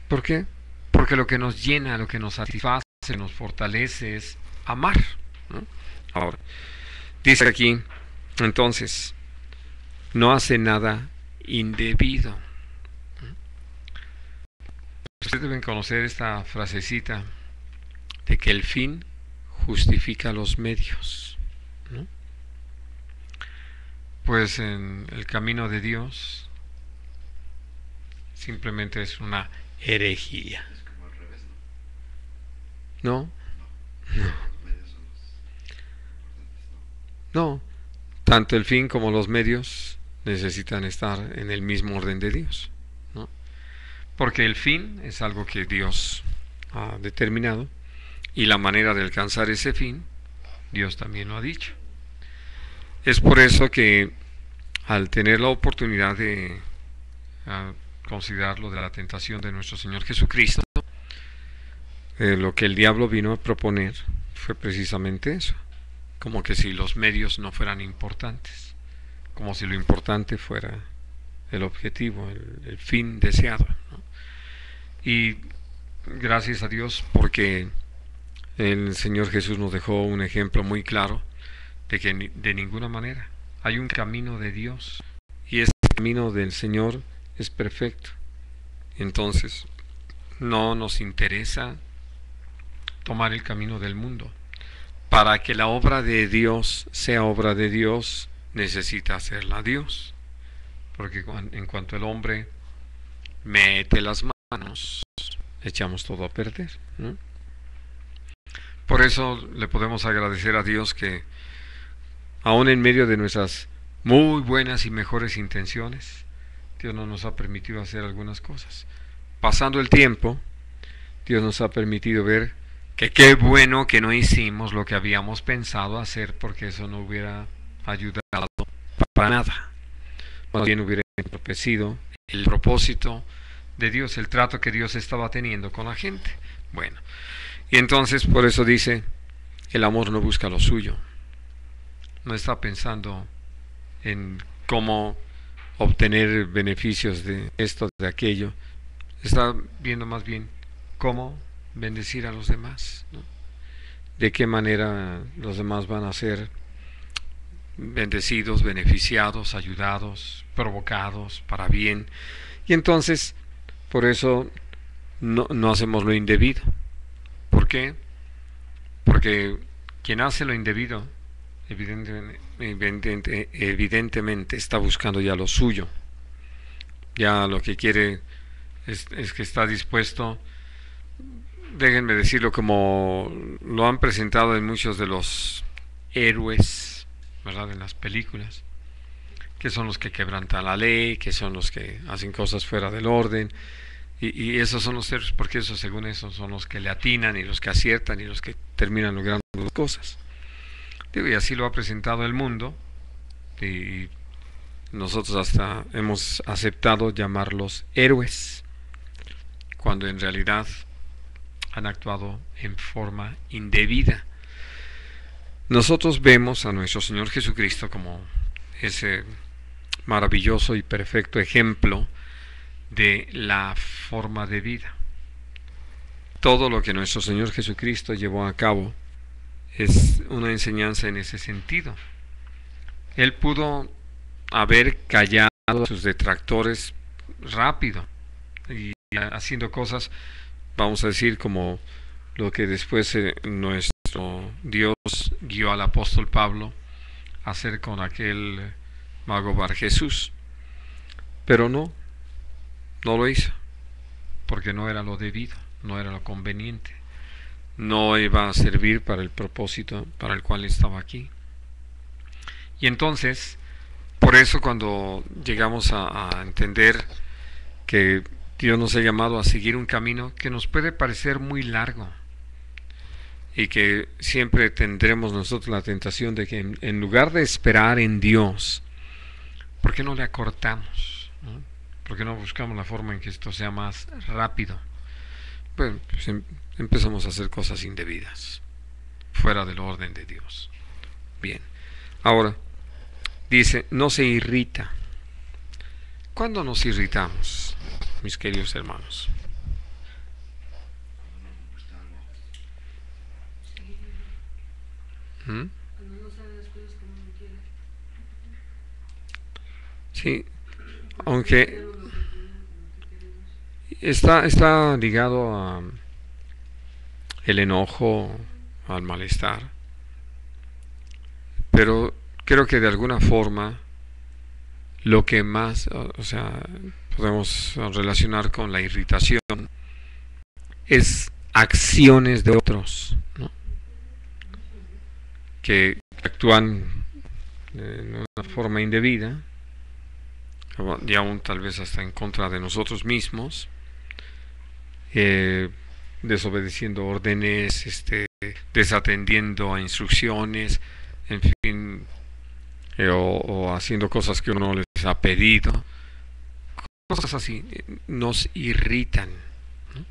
¿Por qué? Porque lo que nos llena, lo que nos satisface, nos fortalece es amar, ¿no? Ahora, dice aquí, entonces, no hace nada indebido. Ustedes deben conocer esta frasecita de que el fin justifica los medios, ¿no? Pues en el camino de Dios simplemente es una herejía. Es como al revés, ¿No? ¿no? Los medios son los importantes, No. Tanto el fin como los medios necesitan estar en el mismo orden de Dios, ¿no? Porque el fin es algo que Dios ha determinado y la manera de alcanzar ese fin, Dios también lo ha dicho. Es por eso que al tener la oportunidad de considerar lo de la tentación de nuestro Señor Jesucristo, lo que el diablo vino a proponer fue precisamente eso, como que si los medios no fueran importantes, como si lo importante fuera el objetivo, el fin deseado, ¿no? Y gracias a Dios porque el Señor Jesús nos dejó un ejemplo muy claro de que de ninguna manera hay un camino de Dios y ese camino del Señor es perfecto. Entonces no nos interesa tomar el camino del mundo. Para que la obra de Dios sea obra de Dios, necesita hacerla Dios. Porque en cuanto el hombre mete las manos, echamos todo a perder, ¿no? Por eso le podemos agradecer a Dios que aún en medio de nuestras muy buenas y mejores intenciones, Dios no nos ha permitido hacer algunas cosas. Pasando el tiempo, Dios nos ha permitido ver que qué bueno que no hicimos lo que habíamos pensado hacer, porque eso no hubiera ayudado para nada. Más bien hubiera entorpecido el propósito de Dios, el trato que Dios estaba teniendo con la gente. Bueno, y entonces por eso dice, el amor no busca lo suyo. No está pensando en cómo obtener beneficios de esto, de aquello. Está viendo más bien cómo bendecir a los demás, ¿no? De qué manera los demás van a ser bendecidos, beneficiados, ayudados, provocados para bien. Y entonces, por eso no hacemos lo indebido. ¿Por qué? Porque quien hace lo indebido evidentemente está buscando ya lo suyo. Ya lo que quiere es que está dispuesto, déjenme decirlo como lo han presentado en muchos de los héroes, ¿verdad?, en las películas, que son los que quebrantan la ley, que son los que hacen cosas fuera del orden, y esos son los héroes, porque esos, según eso, son los que le atinan y los que aciertan y los que terminan logrando las cosas. Y así lo ha presentado el mundo, y nosotros hasta hemos aceptado llamarlos héroes, cuando en realidad han actuado en forma indebida. Nosotros vemos a nuestro Señor Jesucristo como ese maravilloso y perfecto ejemplo de la forma de vida. Todo lo que nuestro Señor Jesucristo llevó a cabo es una enseñanza en ese sentido. Él pudo haber callado a sus detractores rápido y haciendo cosas, vamos a decir, como lo que después nuestro Dios guió al apóstol Pablo hacer con aquel mago Bar Jesús. Pero no lo hizo, porque no era lo debido, no era lo conveniente, no iba a servir para el propósito para el cual estaba aquí. Y entonces, por eso cuando llegamos a entender que Dios nos ha llamado a seguir un camino que nos puede parecer muy largo, y que siempre tendremos nosotros la tentación de que en lugar de esperar en Dios, ¿por qué no le acortamos? ¿No? ¿Por qué no buscamos la forma en que esto sea más rápido? Bueno, pues empezamos a hacer cosas indebidas, fuera del orden de Dios. Bien, ahora dice, no se irrita. ¿Cuándo nos irritamos, mis queridos hermanos? ¿Mm? Cuando no sabe las cosas como uno quiere. Sí, aunque está ligado a el enojo, al malestar, pero creo que de alguna forma lo que más, o sea, podemos relacionar con la irritación es acciones de otros, ¿no? Que actúan de una forma indebida, y aún tal vez hasta en contra de nosotros mismos, desobedeciendo órdenes, desatendiendo a instrucciones, en fin, o haciendo cosas que uno les ha pedido, cosas así, nos irritan, ¿no?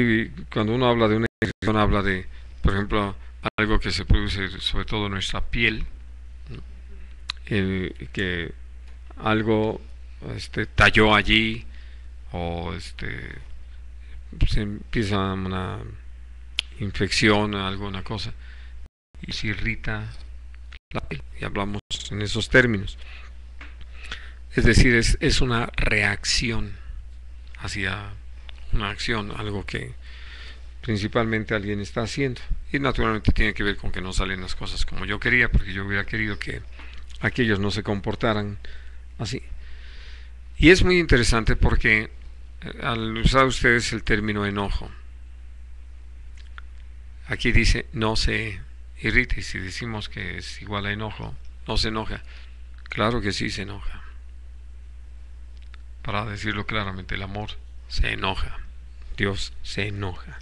Y cuando uno habla de una irritación, habla de, por ejemplo, algo que se produce sobre todo en nuestra piel, ¿no? Que algo talló allí, o se empieza una infección o alguna cosa y se irrita la piel, y hablamos en esos términos. Es decir, es una reacción hacia una acción, algo que principalmente alguien está haciendo, y naturalmente tiene que ver con que no salen las cosas como yo quería, porque yo hubiera querido que aquellos no se comportaran así. Y es muy interesante porque al usar ustedes el término enojo, aquí dice no se irrita, y si decimos que es igual a enojo, no se enoja. Claro que sí se enoja. Para decirlo claramente, el amor se enoja, Dios se enoja.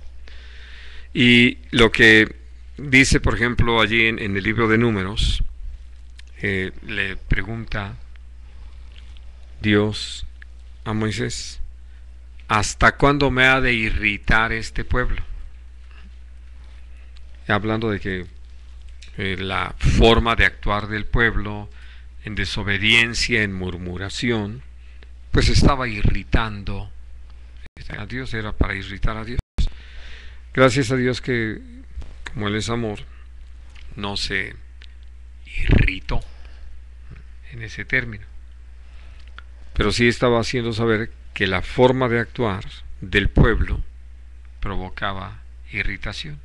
Y lo que dice, por ejemplo, allí en el libro de Números, le pregunta Dios a Moisés, ¿hasta cuándo me ha de irritar este pueblo? Hablando de que la forma de actuar del pueblo en desobediencia, en murmuración, pues estaba irritando a Dios, era para irritar a Dios. Gracias a Dios que, como Él es amor, no se irritó en ese término, pero sí estaba haciendo saber que la forma de actuar del pueblo provocaba irritación.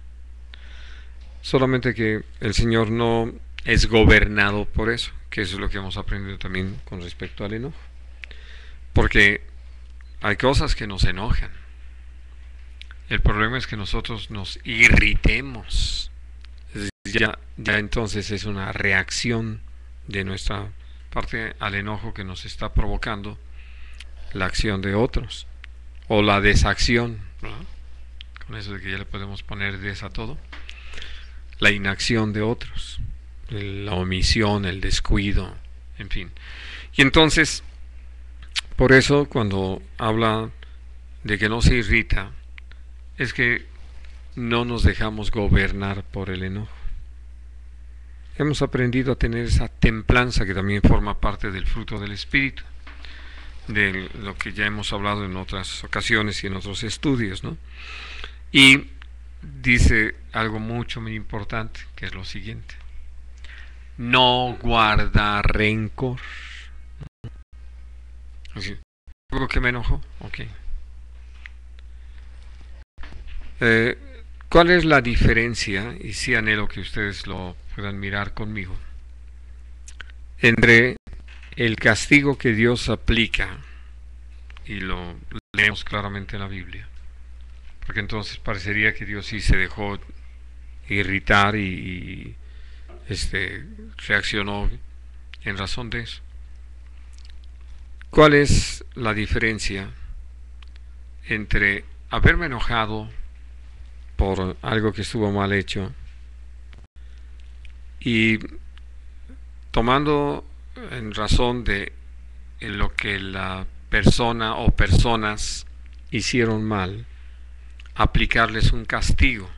Solamente que el Señor no es gobernado por eso, que eso es lo que hemos aprendido también con respecto al enojo, porque hay cosas que nos enojan. El problema es que nosotros nos irritemos. Ya entonces es una reacción de nuestra parte al enojo que nos está provocando la acción de otros, o la desacción, ¿no? Con eso de que ya le podemos poner des a todo, la inacción de otros, la omisión, el descuido, en fin. Y entonces, por eso cuando habla de que no se irrita, es que no nos dejamos gobernar por el enojo. Hemos aprendido a tener esa templanza que también forma parte del fruto del Espíritu, de lo que ya hemos hablado en otras ocasiones y en otros estudios, ¿no? Y dice algo muy importante, que es lo siguiente: no guarda rencor. Así, ¿algo que me enojó? Ok. ¿Cuál es la diferencia? Y sí anhelo que ustedes lo puedan mirar conmigo. entre el castigo que Dios aplica, y lo leemos claramente en la Biblia, porque entonces parecería que Dios sí se dejó irritar y reaccionó en razón de eso. ¿Cuál es la diferencia entre haberme enojado por algo que estuvo mal hecho y tomando en razón de lo que la persona o personas hicieron mal, aplicarles un castigo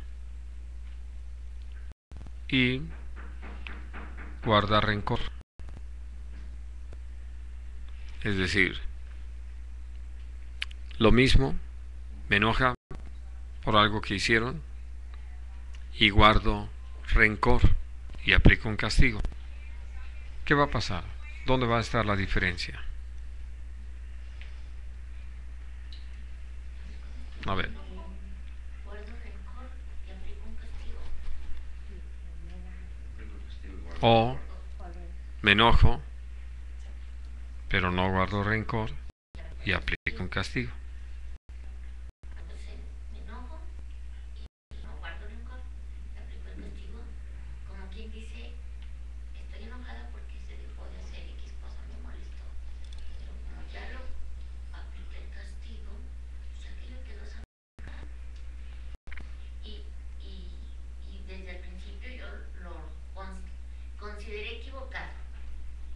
y guardar rencor? Es decir, lo mismo, me enoja por algo que hicieron y guardo rencor y aplico un castigo. ¿Qué va a pasar? ¿Dónde va a estar la diferencia? A ver. O me enojo, pero no guardo rencor y aplico un castigo. Consideré equivocado,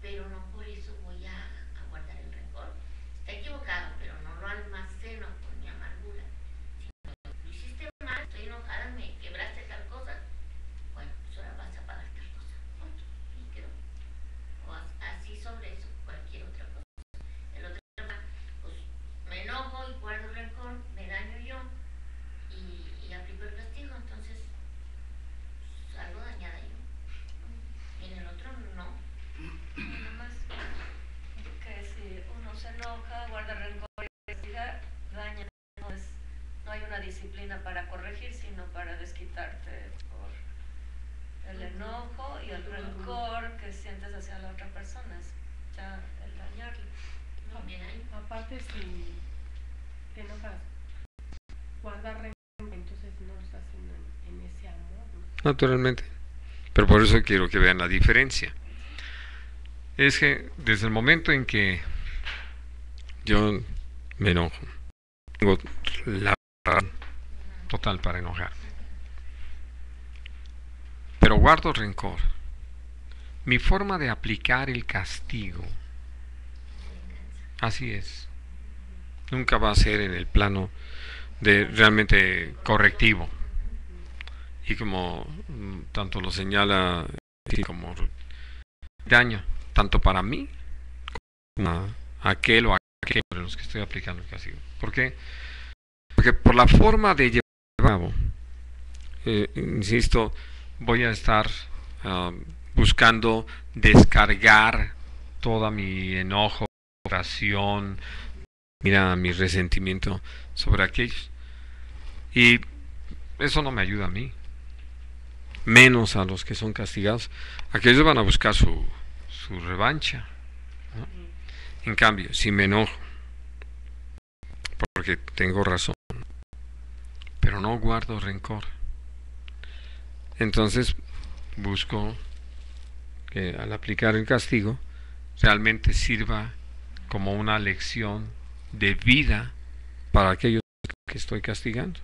pero no por eso voy a guardar el rencor. Está equivocado, pero no lo almaceno con mi amargura. Si lo hiciste mal, estoy enojada, me quebraste tal cosa, bueno, pues ahora vas a pagar tal cosa. Y quedó. O así sobre eso, cualquier otra cosa. El otro tema, pues me enojo y guardo rencor, me daño yo y aplico el castigo, entonces salgo dañada yo. En el otro no. Nada más que si uno se enoja, guarda rencor y castiga, daña, no hay una disciplina para corregir, sino para desquitarte por el enojo y el rencor que sientes hacia la otra persona, es ya el dañarle. ¿No? También hay. Aparte, si te enojas, guardar rencor, entonces no estás en ese amor, ¿no? Naturalmente. Pero por eso quiero que vean la diferencia. Es que desde el momento en que yo me enojo, tengo la razón total para enojar, pero guardo rencor, mi forma de aplicar el castigo, así es, nunca va a ser en el plano de realmente correctivo. Y como tanto lo señala, como daño, tanto para mí como a aquel o a aquellos en los que estoy aplicando el castigo. ¿Por qué? Porque por la forma de llevar a cabo, insisto, voy a estar buscando descargar toda mi enojo, frustración, mi resentimiento sobre aquellos. Y eso no me ayuda a mí, menos a los que son castigados. Aquellos van a buscar su revancha, ¿no? En cambio, si me enojo porque tengo razón, pero no guardo rencor, entonces busco que al aplicar el castigo realmente sirva como una lección de vida para aquellos que estoy castigando,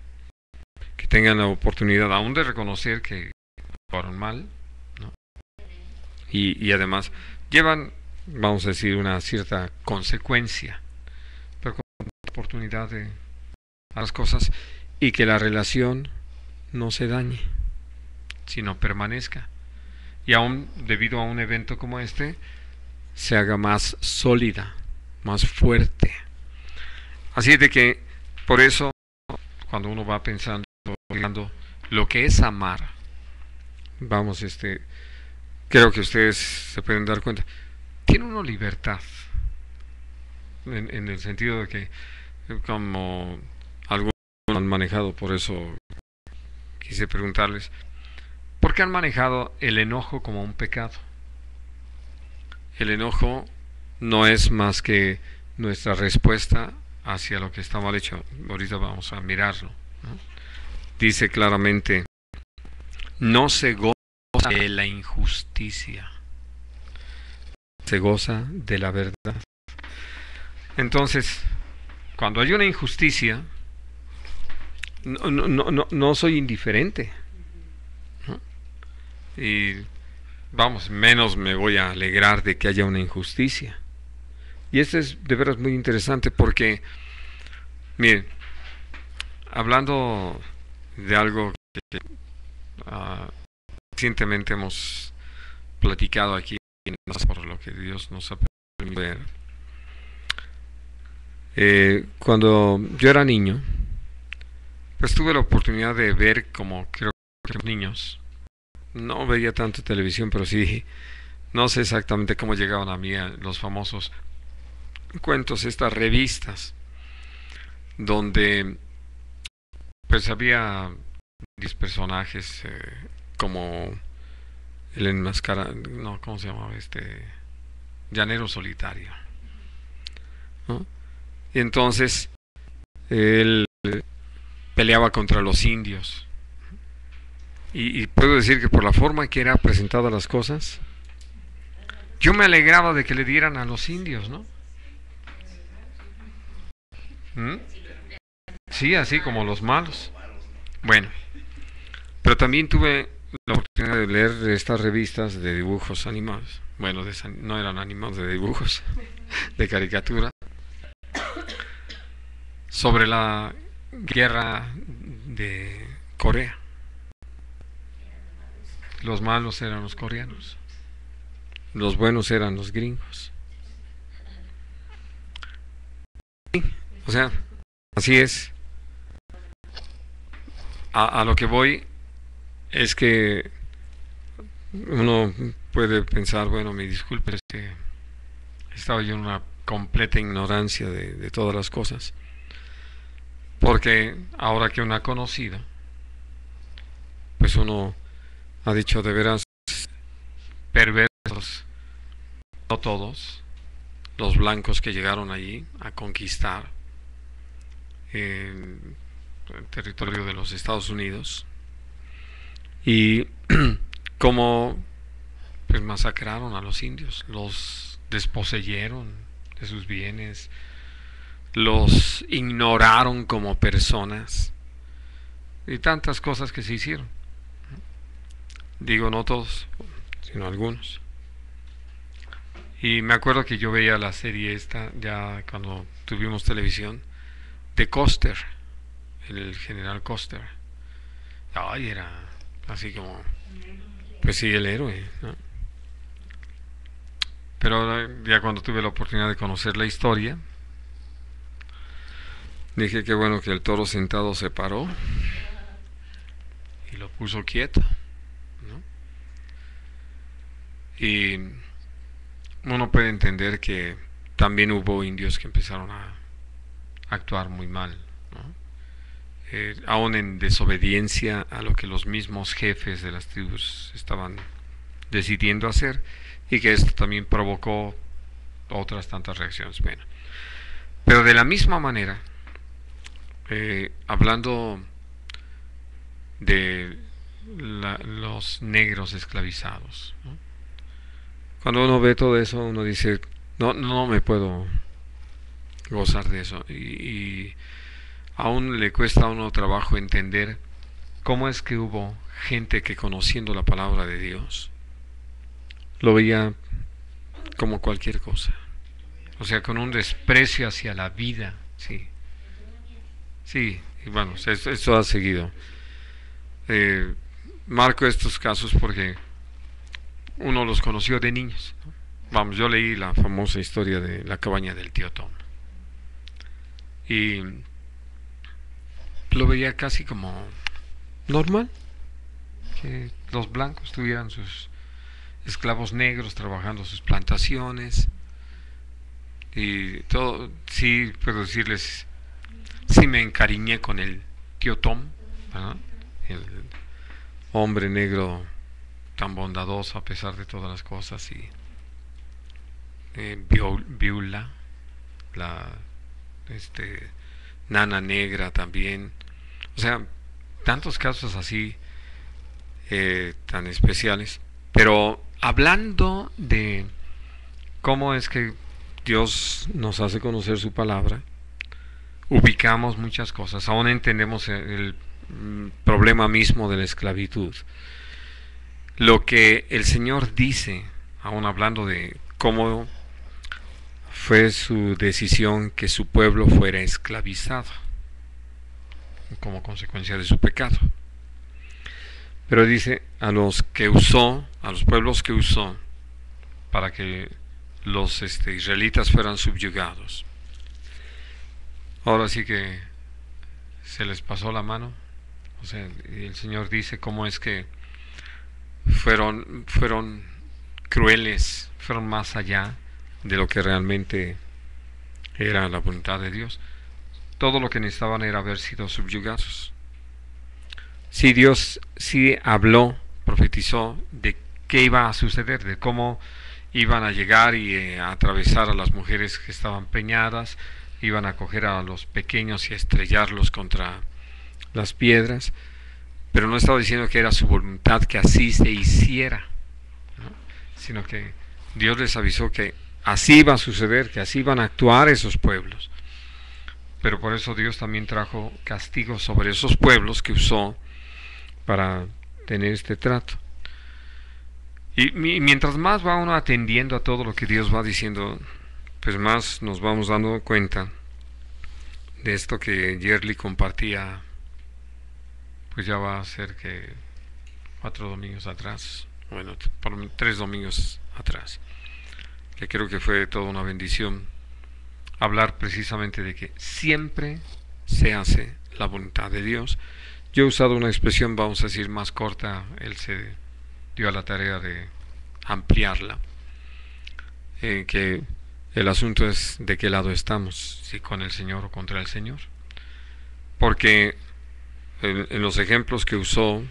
que tengan la oportunidad aún de reconocer que fueron mal, ¿no? Y además llevan, vamos a decir, una cierta consecuencia, pero con oportunidad de las cosas y que la relación no se dañe, sino permanezca. Y aún debido a un evento como este, se haga más sólida, más fuerte. Así de que, por eso, cuando uno va pensando lo que es amar, vamos, creo que ustedes se pueden dar cuenta, tiene uno libertad, en el sentido de que, como algunos han manejado, por eso quise preguntarles, ¿por qué han manejado el enojo como un pecado? el enojo no es más que nuestra respuesta hacia lo que está mal hecho. Ahorita vamos a mirarlo, ¿no? Dice claramente, no se goza de la injusticia, se goza de la verdad. Entonces, cuando hay una injusticia, no soy indiferente, ¿no? Y vamos, menos me voy a alegrar de que haya una injusticia. Y esto es de veras muy interesante porque, miren, hablando de algo que recientemente hemos platicado aquí, por lo que Dios nos ha permitido ver. Cuando yo era niño, pues tuve la oportunidad de ver, como creo que los niños, no veía tanto televisión, pero sí, no sé exactamente cómo llegaban a mí los famosos cuentos, estas revistas, donde pues había 10 personajes, como el enmascarado, no, ¿cómo se llamaba? Llanero Solitario, ¿no? Y entonces él peleaba contra los indios. Y puedo decir que por la forma que era presentada las cosas, yo me alegraba de que le dieran a los indios, ¿no? ¿Mm? Sí, así como los malos. Bueno, pero también tuve la oportunidad de leer estas revistas de dibujos animados. Bueno, no eran animados, de dibujos, de caricatura, sobre la guerra de Corea. Los malos eran los coreanos, los buenos eran los gringos. O sea, así es. A lo que voy es que uno puede pensar, bueno, mi disculpe, es que estaba yo en una completa ignorancia de todas las cosas. Porque ahora que uno ha conocido, pues uno ha dicho, de veras perversos, no todos, los blancos que llegaron allí a conquistar el territorio de los Estados Unidos, y como pues masacraron a los indios, los desposeyeron de sus bienes, los ignoraron como personas y tantas cosas que se hicieron. Digo, no todos, sino algunos. Y me acuerdo que yo veía la serie esta, ya cuando tuvimos televisión, de Custer, el general Custer. Ay, era así como, pues sí, el héroe, ¿no? Pero ya cuando tuve la oportunidad de conocer la historia, dije que bueno que el toro sentado se paró y lo puso quieto, ¿no? Y uno puede entender que también hubo indios que empezaron a actuar muy mal, ¿no? Aún en desobediencia a lo que los mismos jefes de las tribus estaban decidiendo hacer, y que esto también provocó otras tantas reacciones. Bueno, pero de la misma manera, hablando de los negros esclavizados, ¿no? Cuando uno ve todo eso, uno dice, no me puedo gozar de eso, y aún le cuesta a uno trabajo entender cómo es que hubo gente que, conociendo la palabra de Dios, lo veía como cualquier cosa, o sea, con un desprecio hacia la vida. Sí, y bueno, esto ha seguido. Marco estos casos porque uno los conoció de niños, ¿no? Vamos, yo leí la famosa historia de la cabaña del tío Tom y lo veía casi como normal que los blancos tuvieran sus esclavos negros trabajando sus plantaciones y todo. Sí, puedo decirles, sí me encariñé con el tío Tom, ¿verdad? El hombre negro tan bondadoso a pesar de todas las cosas, Beulah, la nana negra también. O sea, tantos casos así tan especiales. Pero hablando de cómo es que Dios nos hace conocer su palabra, ubicamos muchas cosas, aún entendemos el problema mismo de la esclavitud. Lo que el Señor dice, aún hablando de cómo fue su decisión que su pueblo fuera esclavizado como consecuencia de su pecado. Pero dice a los pueblos que usó para que los israelitas fueran subyugados. Ahora sí que se les pasó la mano. O sea, el Señor dice cómo es que fueron crueles, fueron más allá de lo que realmente era la voluntad de Dios. Todo lo que necesitaban era haber sido subyugados. Sí, Dios sí habló, profetizó de qué iba a suceder, de cómo iban a llegar y a atravesar a las mujeres que estaban preñadas, iban a coger a los pequeños y a estrellarlos contra las piedras, pero no estaba diciendo que era su voluntad que así se hiciera, ¿no? Sino que Dios les avisó que así iba a suceder, que así iban a actuar esos pueblos. Pero por eso Dios también trajo castigo sobre esos pueblos que usó para tener este trato. Y mientras más va uno atendiendo a todo lo que Dios va diciendo, pues más nos vamos dando cuenta de esto que Yerli compartía, pues ya va a ser que 4 domingos atrás, bueno, por lo menos 3 domingos atrás, que creo que fue toda una bendición hablar precisamente de que siempre se hace la voluntad de Dios. Yo he usado una expresión, vamos a decir, más corta, él se dio a la tarea de ampliarla, que el asunto es de qué lado estamos, si con el Señor o contra el Señor. Porque en los ejemplos que usó,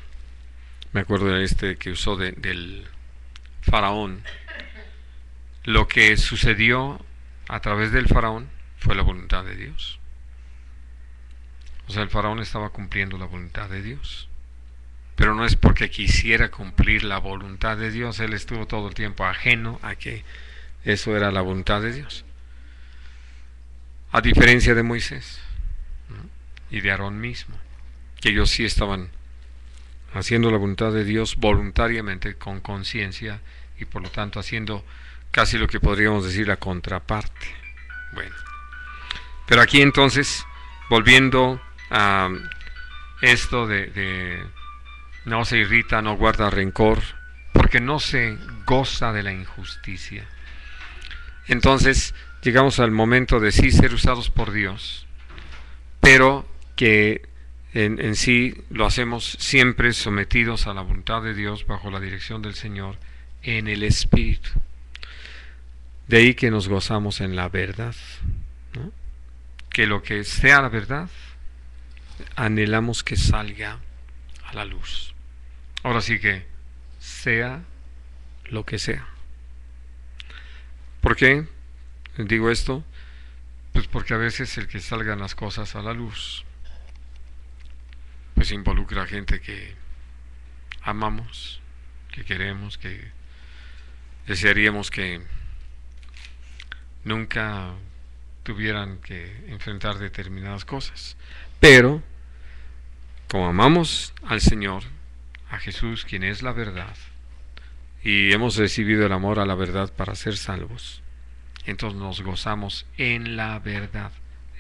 me acuerdo de que usó del faraón, lo que sucedió a través del faraón fue la voluntad de Dios. O sea, el faraón estaba cumpliendo la voluntad de Dios, pero no es porque quisiera cumplir la voluntad de Dios, él estuvo todo el tiempo ajeno a que eso era la voluntad de Dios. A diferencia de Moisés, ¿no? Y de Aarón mismo, que ellos sí estaban haciendo la voluntad de Dios voluntariamente, con conciencia, y por lo tanto haciendo casi lo que podríamos decir la contraparte. Bueno, pero aquí entonces, volviendo a esto de no se irrita, no guarda rencor, porque no se goza de la injusticia. Entonces llegamos al momento de sí ser usados por Dios, pero que en sí lo hacemos siempre sometidos a la voluntad de Dios, bajo la dirección del Señor, en el Espíritu. De ahí que nos gozamos en la verdad, ¿no? Que lo que sea la verdad, anhelamos que salga a la luz. Ahora sí que sea lo que sea. ¿Por qué digo esto? Pues porque a veces el que salgan las cosas a la luz, pues involucra a gente que amamos, que queremos, que desearíamos que nunca tuvieran que enfrentar determinadas cosas. Pero, como amamos al Señor, a Jesús, quien es la verdad, y hemos recibido el amor a la verdad para ser salvos, entonces nos gozamos en la verdad.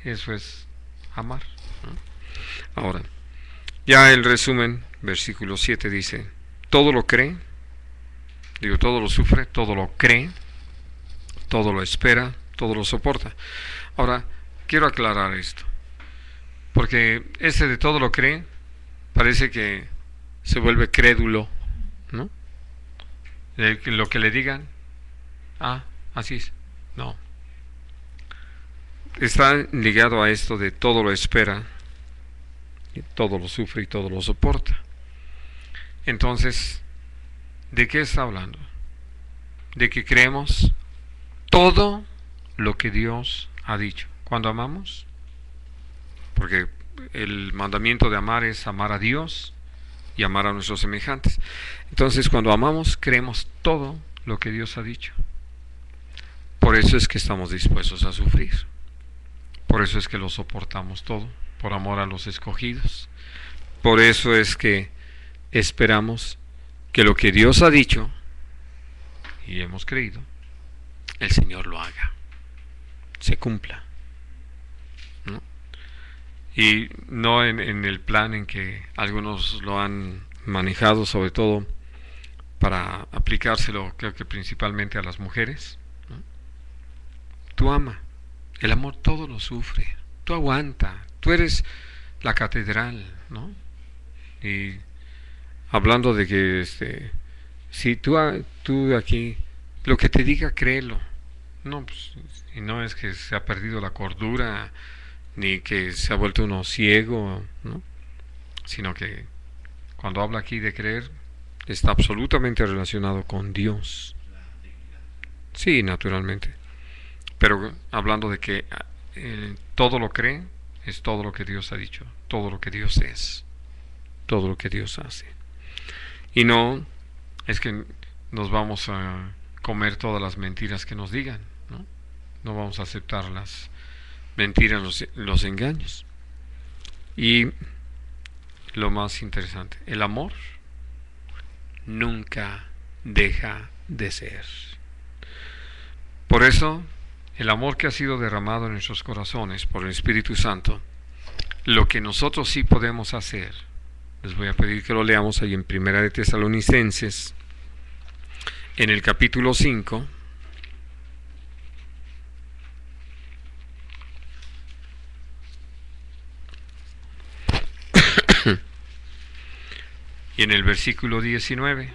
Eso es amar, ¿no? Ahora, ya el resumen, versículo 7 dice: todo lo cree, todo lo sufre, todo lo cree, todo lo espera, todo lo soporta. Ahora, quiero aclarar esto, porque ese de todo lo cree parece que se vuelve crédulo, ¿no? Lo que le digan, así es. No. Está ligado a esto de todo lo espera, todo lo sufre y todo lo soporta. Entonces, ¿de qué está hablando? De que creemos todo lo que Dios ha dicho. Cuando amamos, porque el mandamiento de amar es amar a Dios y amar a nuestros semejantes. Entonces, cuando amamos, creemos todo lo que Dios ha dicho. Por eso es que estamos dispuestos a sufrir. Por eso es que lo soportamos todo, por amor a los escogidos. Por eso es que esperamos que lo que Dios ha dicho, y hemos creído, el Señor lo haga, se cumpla, ¿no? Y no en el plan en que algunos lo han manejado, sobre todo para aplicárselo, creo que principalmente a las mujeres, ¿no? Tú ama, el amor todo lo sufre, tú aguanta, tú eres la catedral, ¿no? Y hablando de que si tú aquí lo que te diga créelo, no, pues, y no es que se ha perdido la cordura ni que se ha vuelto uno ciego, ¿no? Sino que cuando habla aquí de creer está absolutamente relacionado con Dios. Sí, naturalmente, pero hablando de que todo lo cree, es todo lo que Dios ha dicho, todo lo que Dios es, todo lo que Dios hace. Y no es que nos vamos a comer todas las mentiras que nos digan, ¿no? No vamos a aceptar las mentiras, los engaños. Y lo más interesante, el amor nunca deja de ser. Por eso, el amor que ha sido derramado en nuestros corazones por el Espíritu Santo, lo que nosotros sí podemos hacer, les voy a pedir que lo leamos ahí en Primera de Tesalonicenses, en el capítulo 5, y en el versículo 19.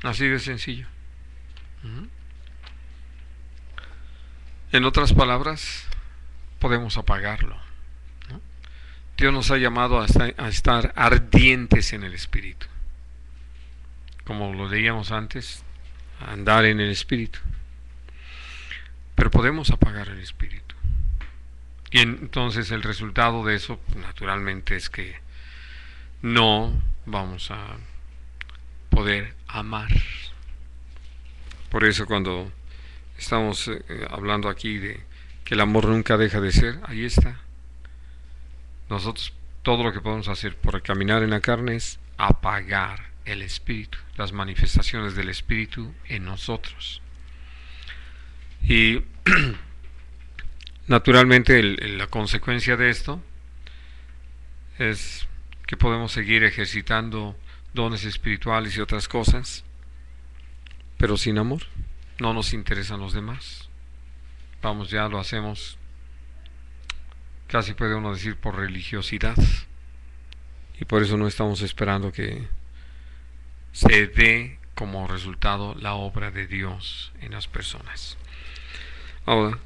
Así de sencillo. En otras palabras, podemos apagarlo, ¿no? Dios nos ha llamado a estar ardientes en el Espíritu. Como lo leíamos antes, a andar en el Espíritu. Pero podemos apagar el Espíritu. Y entonces el resultado de eso, naturalmente, es que no vamos a poder amar. Por eso cuando estamos hablando aquí de que el amor nunca deja de ser, ahí está. Nosotros todo lo que podemos hacer por caminar en la carne es apagar el Espíritu, las manifestaciones del Espíritu en nosotros. Y naturalmente la consecuencia de esto es que podemos seguir ejercitando dones espirituales y otras cosas, pero sin amor. No nos interesan los demás. Vamos, ya lo hacemos, casi puede uno decir, por religiosidad. Y por eso no estamos esperando que se dé como resultado la obra de Dios en las personas. Ahora,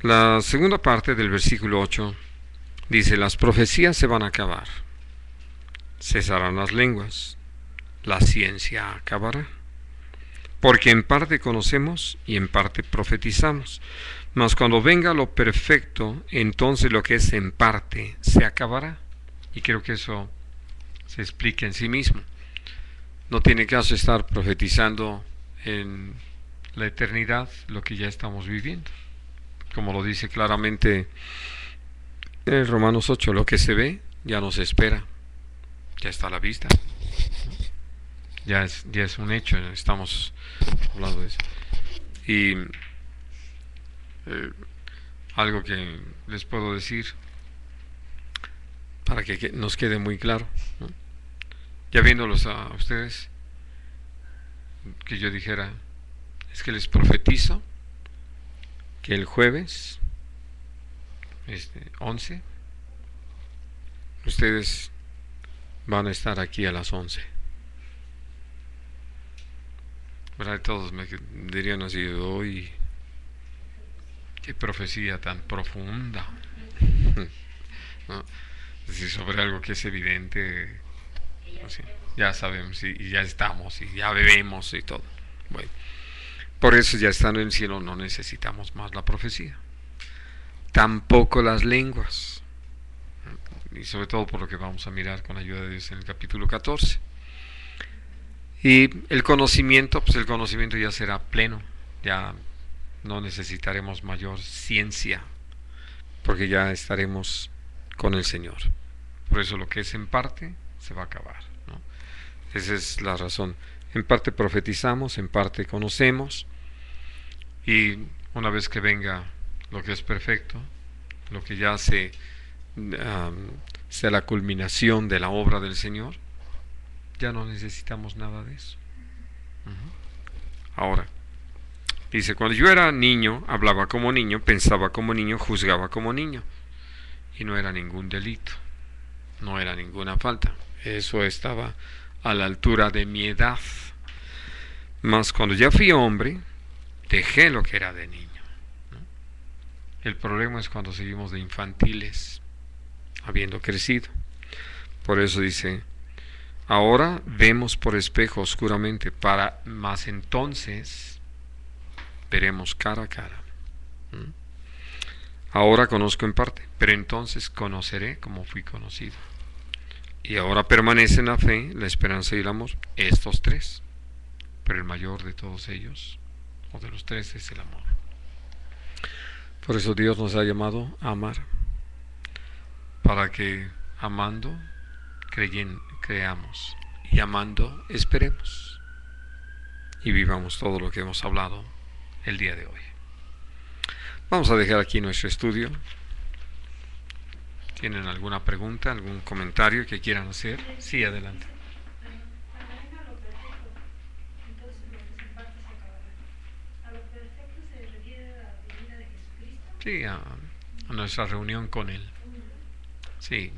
la segunda parte del versículo 8 dice: las profecías se van a acabar, cesarán las lenguas, la ciencia acabará. Porque en parte conocemos y en parte profetizamos. Mas cuando venga lo perfecto, entonces lo que es en parte se acabará. Y creo que eso se explica en sí mismo. No tiene caso estar profetizando en la eternidad lo que ya estamos viviendo. Como lo dice claramente en Romanos 8, lo que se ve ya no se espera. Ya está a la vista. Ya es un hecho, estamos hablando de eso. Y algo que les puedo decir para que nos quede muy claro, ¿no? Ya viéndolos a ustedes, que yo dijera, es que les profetizo que el jueves 11 ustedes van a estar aquí a las 11. ¿Verdad? Todos me dirían así: uy, qué profecía tan profunda. ¿No? Es decir, sobre algo que es evidente, así, ya sabemos y ya estamos y ya bebemos y todo. Bueno, por eso ya estando en el cielo no necesitamos más la profecía. Tampoco las lenguas. Y sobre todo por lo que vamos a mirar con ayuda de Dios en el capítulo 14. Y el conocimiento, pues el conocimiento ya será pleno, ya no necesitaremos mayor ciencia, porque ya estaremos con el Señor. Por eso lo que es en parte se va a acabar, ¿no? Esa es la razón. En parte profetizamos, en parte conocemos, y una vez que venga lo que es perfecto, lo que ya sea la culminación de la obra del Señor, ya no necesitamos nada de eso. Ahora, dice, cuando yo era niño, hablaba como niño, pensaba como niño, juzgaba como niño. Y no era ningún delito, no era ninguna falta. Eso estaba a la altura de mi edad. Mas cuando ya fui hombre, dejé lo que era de niño, ¿no? El problema es cuando seguimos de infantiles, habiendo crecido. Por eso dice, ahora vemos por espejo oscuramente, mas entonces veremos cara a cara. Ahora conozco en parte, pero entonces conoceré como fui conocido. Y ahora permanecen la fe, la esperanza y el amor, estos tres. Pero el mayor de todos ellos, o de los tres, es el amor. Por eso Dios nos ha llamado a amar, para que amando creamos, y amando esperemos, y vivamos todo lo que hemos hablado el día de hoy. Vamos a dejar aquí nuestro estudio. ¿Tienen alguna pregunta, algún comentario que quieran hacer? Sí, adelante. Cuando venga lo perfecto, entonces lo que se parte se acabará. ¿A lo perfecto se refiere a la venida de Jesucristo? Sí, a nuestra reunión con Él. Sí.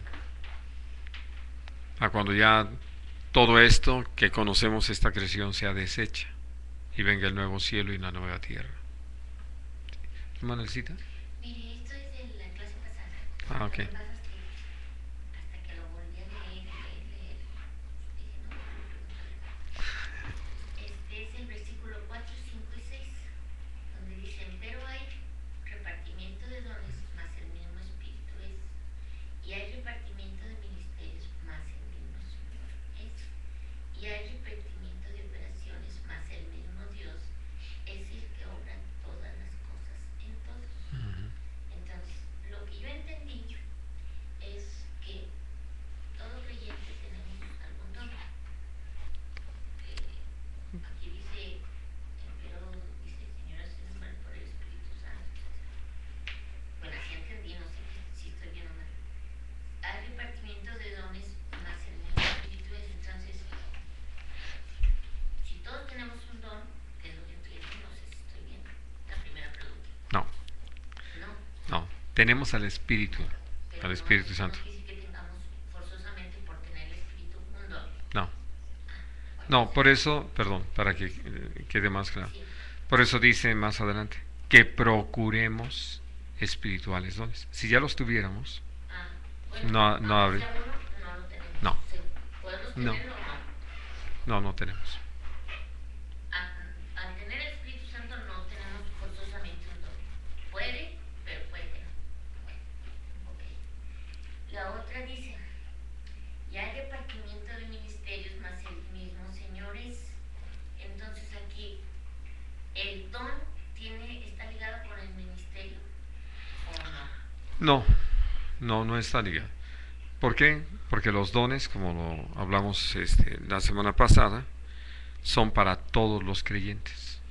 A cuando ya todo esto que conocemos, esta creación, sea deshecha y venga el nuevo cielo y la nueva tierra. ¿Hermana Elcita? Mire, esto es de la clase pasada. Ah, ok. Lo que pasa es que hasta que lo volví a leer, dije, no, este es el versículo 4, 5 y 6, donde dicen, pero hay repartimiento de dones, más el mismo Espíritu es. Y hay repartimiento de ministerios, más el mismo Señor es. Y hay repartimiento de operaciones, más el mismo Dios es el que obra todas las cosas en todos. Entonces, lo que yo entendí es que todo creyente tenemos algún don. Aquí dice, pero dice, Señor, es por el Espíritu Santo. Bueno, así entendí, no sé si estoy bien o mal. Hay repartimiento de dones, más el mismo Espíritu es. Entonces, si todos tenemos un don, que es lo que entiendo, no sé si estoy bien. La primera pregunta. No, No. no. Tenemos al Espíritu, Pero al Espíritu no, Santo. No quiere decir que tengamos forzosamente por tener el Espíritu un don. No. No, por eso, perdón, para que quede más claro. Sí. Por eso dice más adelante, que procuremos espirituales dones. Si ya los tuviéramos, Bueno, no habría. aunque sea uno, no lo tenemos. No. Sí, ¿podemos No. tenerlo o no? No tenemos. Al tener el Espíritu Santo no tenemos forzosamente un don. Puede, pero puede que no. Bueno, ok. La otra dice, y hay repartimiento de ministerios, más el mismo Señor es. Entonces aquí, ¿el don está ligado con el ministerio o no? No está ligado. ¿Por qué? Porque los dones, como lo hablamos la semana pasada, son para todos los creyentes.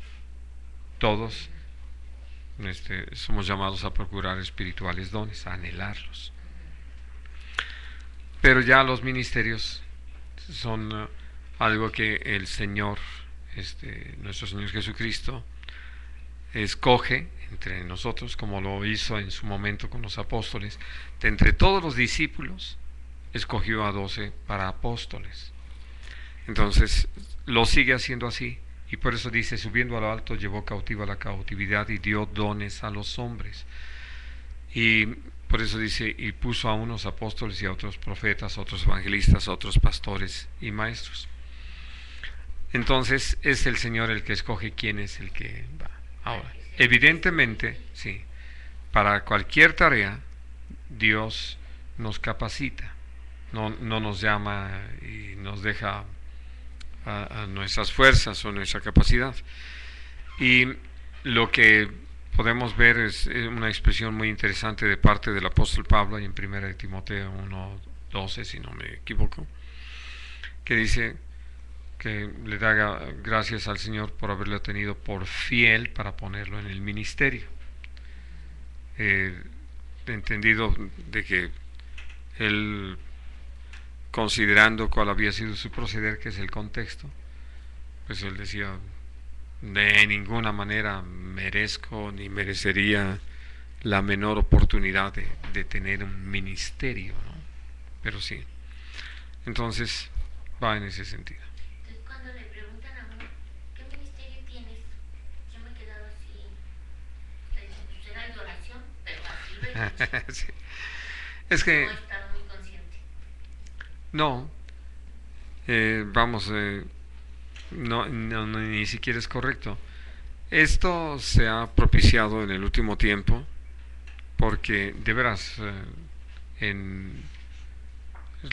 Todos somos llamados a procurar espirituales dones, a anhelarlos. Pero ya los ministerios son algo que el Señor, nuestro Señor Jesucristo, escoge entre nosotros, como lo hizo en su momento con los apóstoles. De entre todos los discípulos, escogió a 12 para apóstoles. Entonces, lo sigue haciendo así. Y por eso dice, subiendo a lo alto, llevó cautiva la cautividad y dio dones a los hombres. Y Por eso dice, y puso a unos apóstoles y a otros profetas, a otros evangelistas, a otros pastores y maestros. Entonces es el Señor el que escoge quién es el que va. Ahora, evidentemente, sí, para cualquier tarea Dios nos capacita, no nos llama y nos deja a nuestras fuerzas o nuestra capacidad. Y lo que podemos ver es una expresión muy interesante de parte del apóstol Pablo en 1 Timoteo 1:12, si no me equivoco, que dice que le da gracias al Señor por haberlo tenido por fiel para ponerlo en el ministerio. Entendido de que él, considerando cuál había sido su proceder, que es el contexto, pues él decía, de ninguna manera merezco ni merecería la menor oportunidad de tener un ministerio, ¿no? Pero sí, entonces va en ese sentido. Entonces cuando le preguntan a uno, ¿qué ministerio tienes? Yo me he quedado así, pues era de oración, pero así lo he dicho. Sí. Es que No he estado muy consciente. no, no, ni siquiera es correcto. Esto se ha propiciado en el último tiempo porque de veras en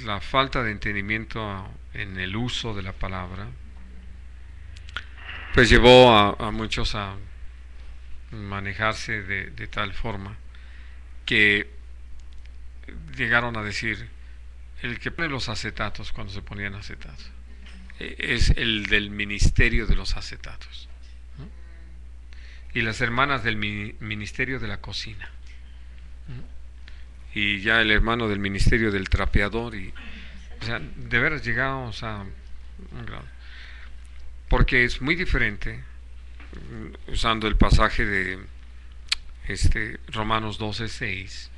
la falta de entendimiento en el uso de la palabra pues llevó a muchos a manejarse de tal forma que llegaron a decir, el que pone los acetatos cuando se ponían acetatos es el del ministerio de los acetatos, ¿no? Y las hermanas del ministerio de la cocina, ¿no? Y ya el hermano del ministerio del trapeador, y o sea, de veras llegamos a un grado, porque es muy diferente, usando el pasaje de Romanos 12:6,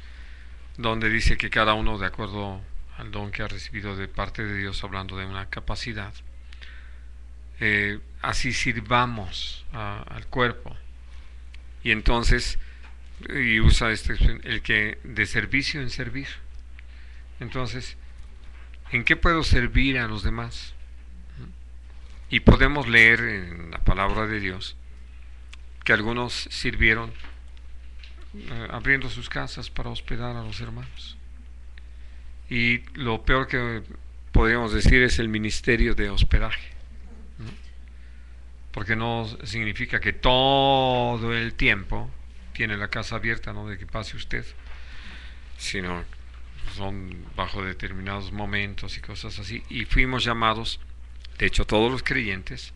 donde dice que cada uno de acuerdo al don que ha recibido de parte de Dios, hablando de una capacidad, así sirvamos al cuerpo. Y entonces, y usa el que de servicio en servir. Entonces, ¿en qué puedo servir a los demás? Y podemos leer en la palabra de Dios que algunos sirvieron abriendo sus casas para hospedar a los hermanos. Y lo peor que podríamos decir es el ministerio de hospedaje, ¿no? Porque no significa que todo el tiempo tiene la casa abierta, no de que pase usted, sino son bajo determinados momentos y cosas así. Y fuimos llamados, de hecho todos los creyentes,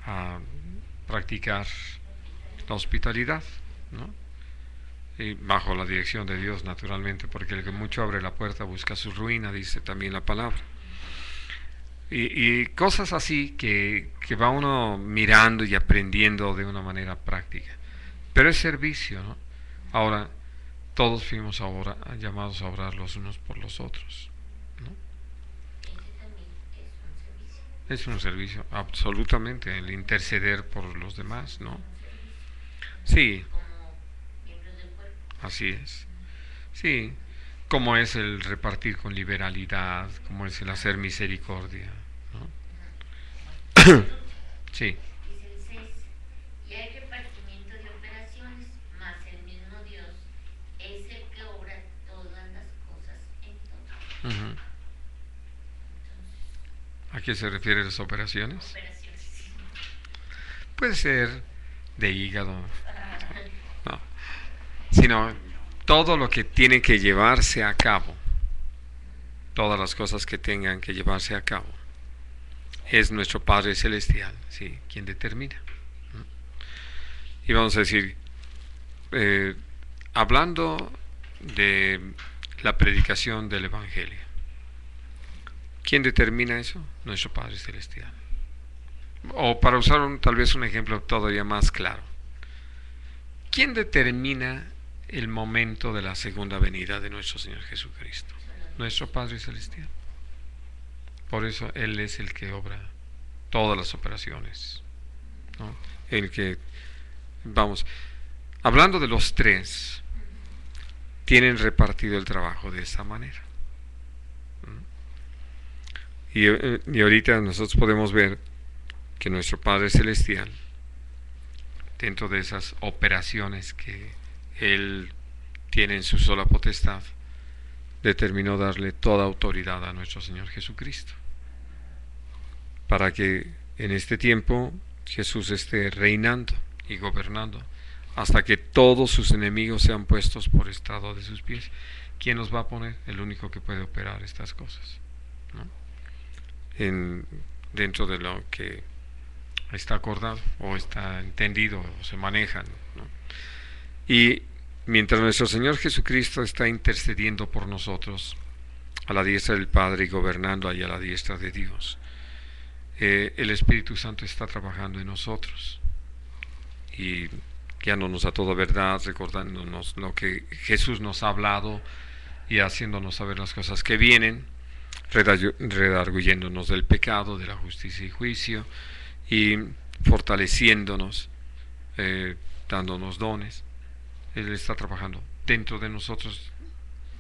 a practicar la hospitalidad, ¿no? Y bajo la dirección de Dios, naturalmente, porque el que mucho abre la puerta busca su ruina, dice también la palabra. Y cosas así que va uno mirando y aprendiendo de una manera práctica. Pero es servicio, ¿no? Ahora, todos fuimos ahora llamados a orar los unos por los otros, ¿no? Ese también es un servicio. Es un servicio, absolutamente, el interceder por los demás, ¿no? Sí. Como miembros del cuerpo. Así es. Sí, como es el repartir con liberalidad, como es el hacer misericordia, ¿no? Sí. Dice el 6, y hay repartimiento de operaciones, mas el mismo Dios es el que obra todas las cosas en todo. Uh-huh. Entonces, ¿A qué se refieren las operaciones? operaciones. Puede ser de hígado, no, sino todo lo que tiene que llevarse a cabo, todas las cosas que tengan que llevarse a cabo, es nuestro Padre Celestial, ¿sí?, quien determina, ¿no? Y vamos a decir, hablando de la predicación del Evangelio, ¿quién determina eso? Nuestro Padre Celestial. O para usar tal vez un ejemplo todavía más claro, ¿quién determina el momento de la segunda venida de nuestro Señor Jesucristo? Nuestro Padre Celestial. Por eso Él es el que obra todas las operaciones, ¿no? El que, vamos, hablando de los tres, tienen repartido el trabajo de esa manera. Y ahorita nosotros podemos ver que nuestro Padre Celestial, dentro de esas operaciones que Él tiene en su sola potestad, determinó darle toda autoridad a nuestro Señor Jesucristo, para que en este tiempo Jesús esté reinando y gobernando, hasta que todos sus enemigos sean puestos por estrado de sus pies. ¿Quién los va a poner? El único que puede operar estas cosas, ¿no? Dentro de lo que está acordado o está entendido o se maneja, ¿no? Y mientras nuestro Señor Jesucristo está intercediendo por nosotros a la diestra del Padre y gobernando ahí a la diestra de Dios, el Espíritu Santo está trabajando en nosotros y guiándonos a toda verdad, recordándonos lo que Jesús nos ha hablado y haciéndonos saber las cosas que vienen, redarguyéndonos del pecado, de la justicia y juicio, y fortaleciéndonos, dándonos dones. Él está trabajando dentro de nosotros,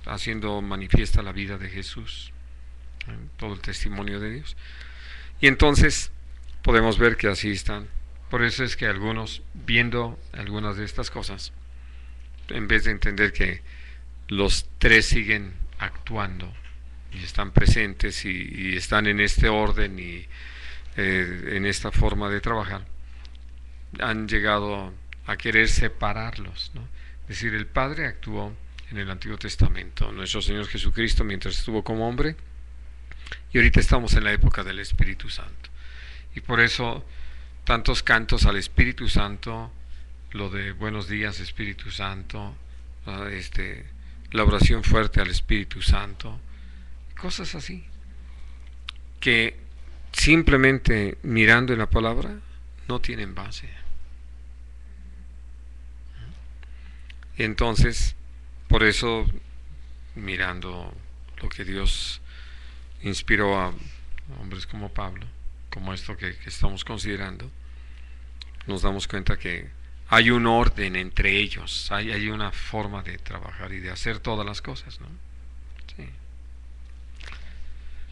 haciendo manifiesta la vida de Jesús, todo el testimonio de Dios. Y entonces podemos ver que así están. Por eso es que algunos, viendo algunas de estas cosas, en vez de entender que los tres siguen actuando y están presentes y están en este orden y en esta forma de trabajar, han llegado a querer separarlos, ¿no? Es decir, el Padre actuó en el Antiguo Testamento, nuestro Señor Jesucristo mientras estuvo como hombre, y ahorita estamos en la época del Espíritu Santo. Y por eso tantos cantos al Espíritu Santo, lo de buenos días Espíritu Santo, la oración fuerte al Espíritu Santo, cosas así, que simplemente mirando en la palabra no tienen base. Entonces, por eso, mirando lo que Dios inspiró a hombres como Pablo, como esto que estamos considerando, nos damos cuenta que hay un orden entre ellos, hay una forma de trabajar y de hacer todas las cosas, ¿no? Sí.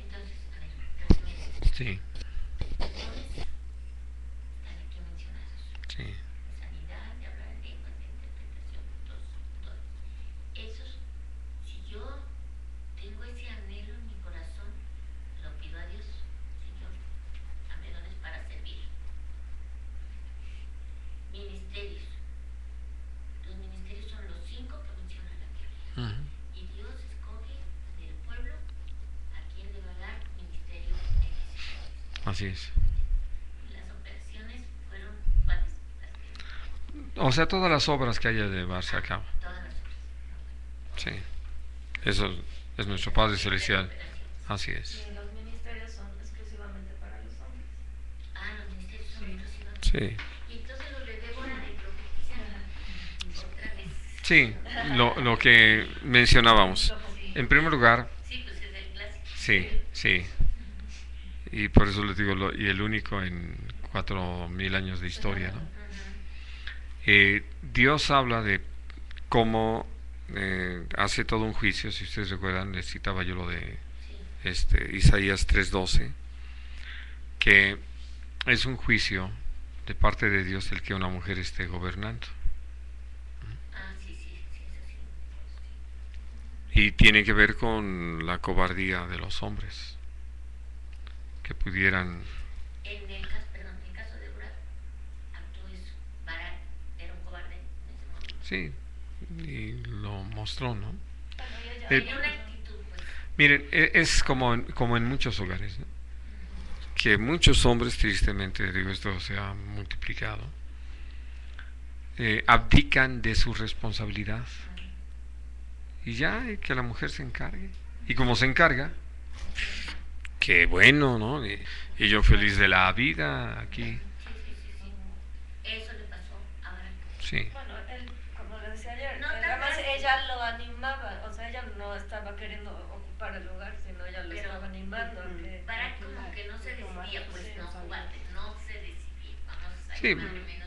Entonces, a ver, Sí. están aquí mencionados. Sí. De sanidad, de hablar en lenguas, de interpretación, todos. Esos, si yo tengo ese anhelo en mi corazón, lo pido a Dios, Señor, dame dones para servir. Ministerios. Los ministerios son los 5 que menciona la Biblia. Y Dios escoge del pueblo a quien le va a dar ministerio en ese pueblo. Así es. Las operaciones fueron cuáles, las que O sea, todas las obras que haya de llevarse a cabo. todas las obras. Sí. Eso es nuestro Padre Celestial. Así es. Y los ministerios son exclusivamente para los hombres. Ah, los ministerios son exclusivamente. Sí. Y entonces los de Débora de profetizar otra vez. Sí, lo que mencionábamos. En primer lugar, Sí, pues es el clásico. sí. Y por eso les digo, y el único en 4,000 años de historia, ¿no? Dios habla de cómo hace todo un juicio. Si ustedes recuerdan, les citaba yo lo de Isaías 3:12, que es un juicio de parte de Dios el que una mujer esté gobernando. Ah, sí, eso sí. Y tiene que ver con la cobardía de los hombres, que pudieran... En el caso de Débora, actuó eso. Barak era un cobarde en ese momento. Sí, y lo mostró, ¿no? Bueno, y ella- Tenía una actitud, pues. Miren, es como en muchos hogares, ¿no? Que muchos hombres, tristemente, digo, esto se ha multiplicado, abdican de su responsabilidad y ya que la mujer se encargue, y como se encarga, qué bueno, ¿no? Y yo feliz de la vida aquí. Sí. Eso le pasó a Barak. Sí, Bueno, él, como le decía ayer, No tan además fácil. ella lo animaba, o sea, ella no estaba queriendo ocupar el lugar, sino ella lo Pero, estaba animando. a que- Barak como que no se decidía, pues no cobarde, no se decidía. Vamos a Sí. salir más o menos.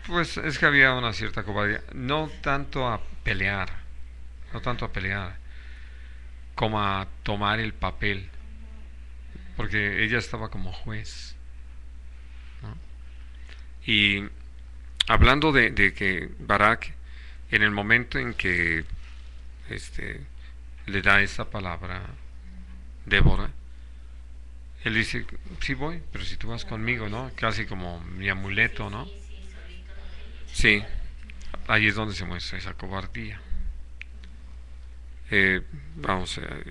pues es que había una cierta cobardía, no tanto a pelear, no tanto a pelear, como a tomar el papel, porque ella estaba como juez, ¿no? Y hablando de que Barak, en el momento en que le da esa palabra a Débora, él dice, sí voy, pero si tú vas conmigo, ¿no? Casi como mi amuleto, ¿no? Sí, sí, solito no quería. Sí, ahí es donde se muestra esa cobardía.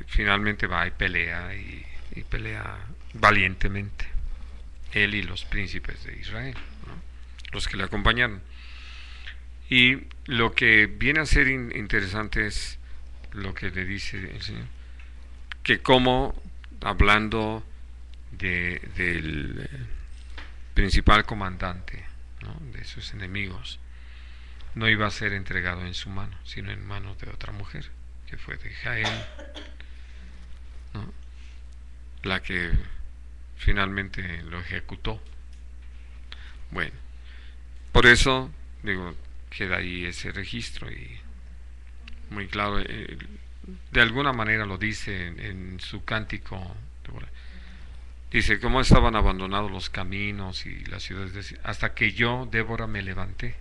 Finalmente va y pelea, y pelea valientemente, él y los príncipes de Israel, ¿no? Los que le acompañaron. Y lo que viene a ser interesante es lo que le dice el Señor, que como hablando del principal comandante, ¿no? De sus enemigos, no iba a ser entregado en su mano, sino en manos de otra mujer, que fue de Jael, ¿no? La que finalmente lo ejecutó. Bueno, por eso digo, queda ahí ese registro, y muy claro, de alguna manera lo dice en su cántico. Dice, cómo estaban abandonados los caminos y las ciudades, hasta que yo, Débora, me levanté,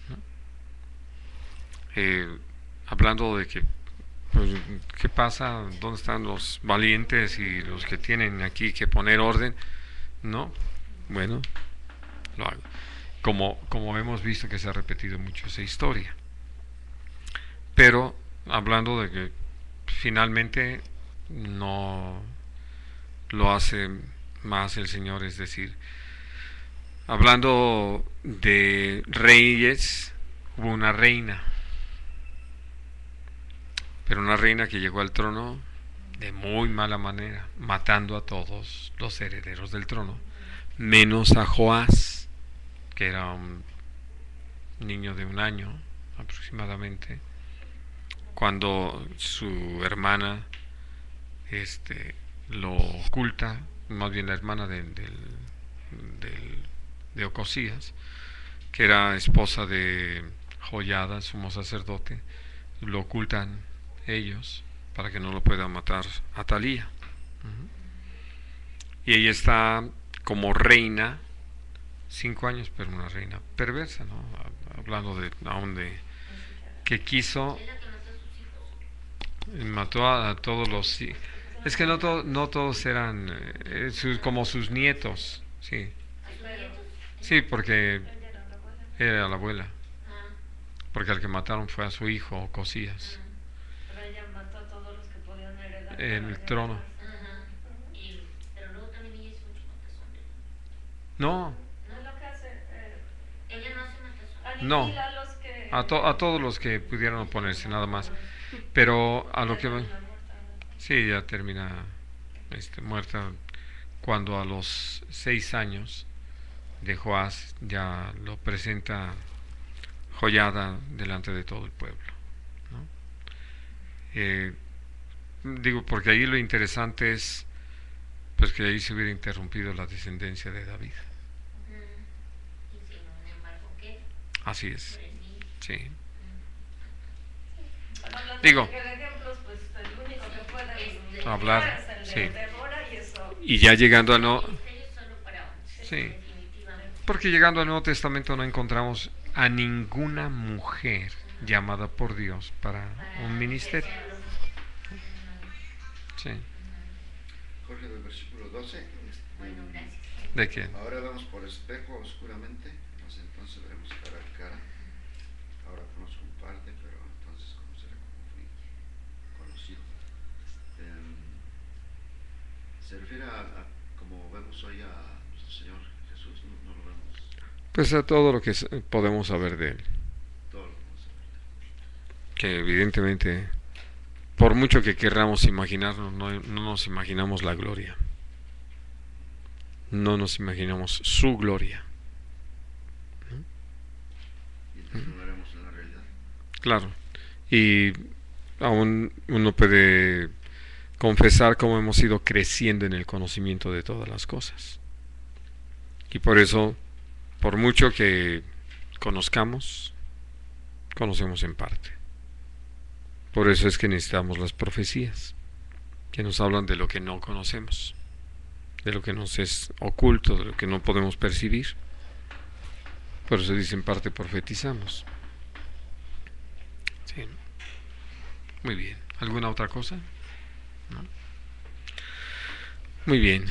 ¿no? Hablando de que, pues, ¿qué pasa? ¿Dónde están los valientes y los que tienen aquí que poner orden? No, bueno, lo hago. Como hemos visto que se ha repetido mucho esa historia. Pero hablando de que finalmente no lo hace más el Señor, es decir, hablando de reyes, hubo una reina, pero una reina que llegó al trono de muy mala manera, matando a todos los herederos del trono, menos a Joás, que era un niño de 1 año aproximadamente, cuando su hermana lo oculta, más bien la hermana de Ocosías, que era esposa de Joiada, sumo sacerdote, lo ocultan ellos para que no lo pueda matar Atalía. Y ella está como reina 5 años, pero una reina perversa, ¿no? Hablando aún de que quiso, mató a todos los, es que no todos eran como sus nietos, sí, sí, porque era la abuela, porque al que mataron fue a su hijo Ocosías, Pero ella mató a todos los que podían heredar el trono. Pero luego también ella hizo mucho matazón. No, No es lo que hace. Ella no hace matazón. no, Aniquila a los que. a todos los que pudieran oponerse, nada más. Pero a lo que va, sí, ya termina muerta cuando a los 6 años de Joás ya lo presenta Joiada delante de todo el pueblo, ¿no? Digo, porque ahí lo interesante es pues que ahí se hubiera interrumpido la descendencia de David. Y sin embargo, ¿qué? Así es, sí. Hablando Digo, de ejemplos, pues el único que puede hablar, es el de sí. Débora, y eso. Y ya llegando al Nuevo, Ministerio solo para hombres, sí, definitivamente. porque llegando al Nuevo Testamento no encontramos a ninguna mujer llamada por Dios para un ministerio. Sí. Jorge, del versículo 12. Bueno, gracias. ¿De quién? Ahora vamos por espejo oscuramente, mas entonces veremos cara a cara. Ahora conozco en parte, pero entonces conoceré como fui conocido. Se refiere como vemos hoy a nuestro Señor Jesús, no lo vemos, Pues a todo lo que podemos saber de él, todo lo podemos saber. que evidentemente, por mucho que querramos imaginarnos, no nos imaginamos la gloria, no nos imaginamos su gloria. Y entonces lo veremos en la realidad. Claro, y aún uno puede confesar cómo hemos ido creciendo en el conocimiento de todas las cosas. Y por eso, por mucho que conozcamos, conocemos en parte. Por eso es que necesitamos las profecías, que nos hablan de lo que no conocemos, de lo que nos es oculto, de lo que no podemos percibir. Por eso dicen parte profetizamos. Sí. Muy bien. ¿Alguna otra cosa? ¿No? Muy bien.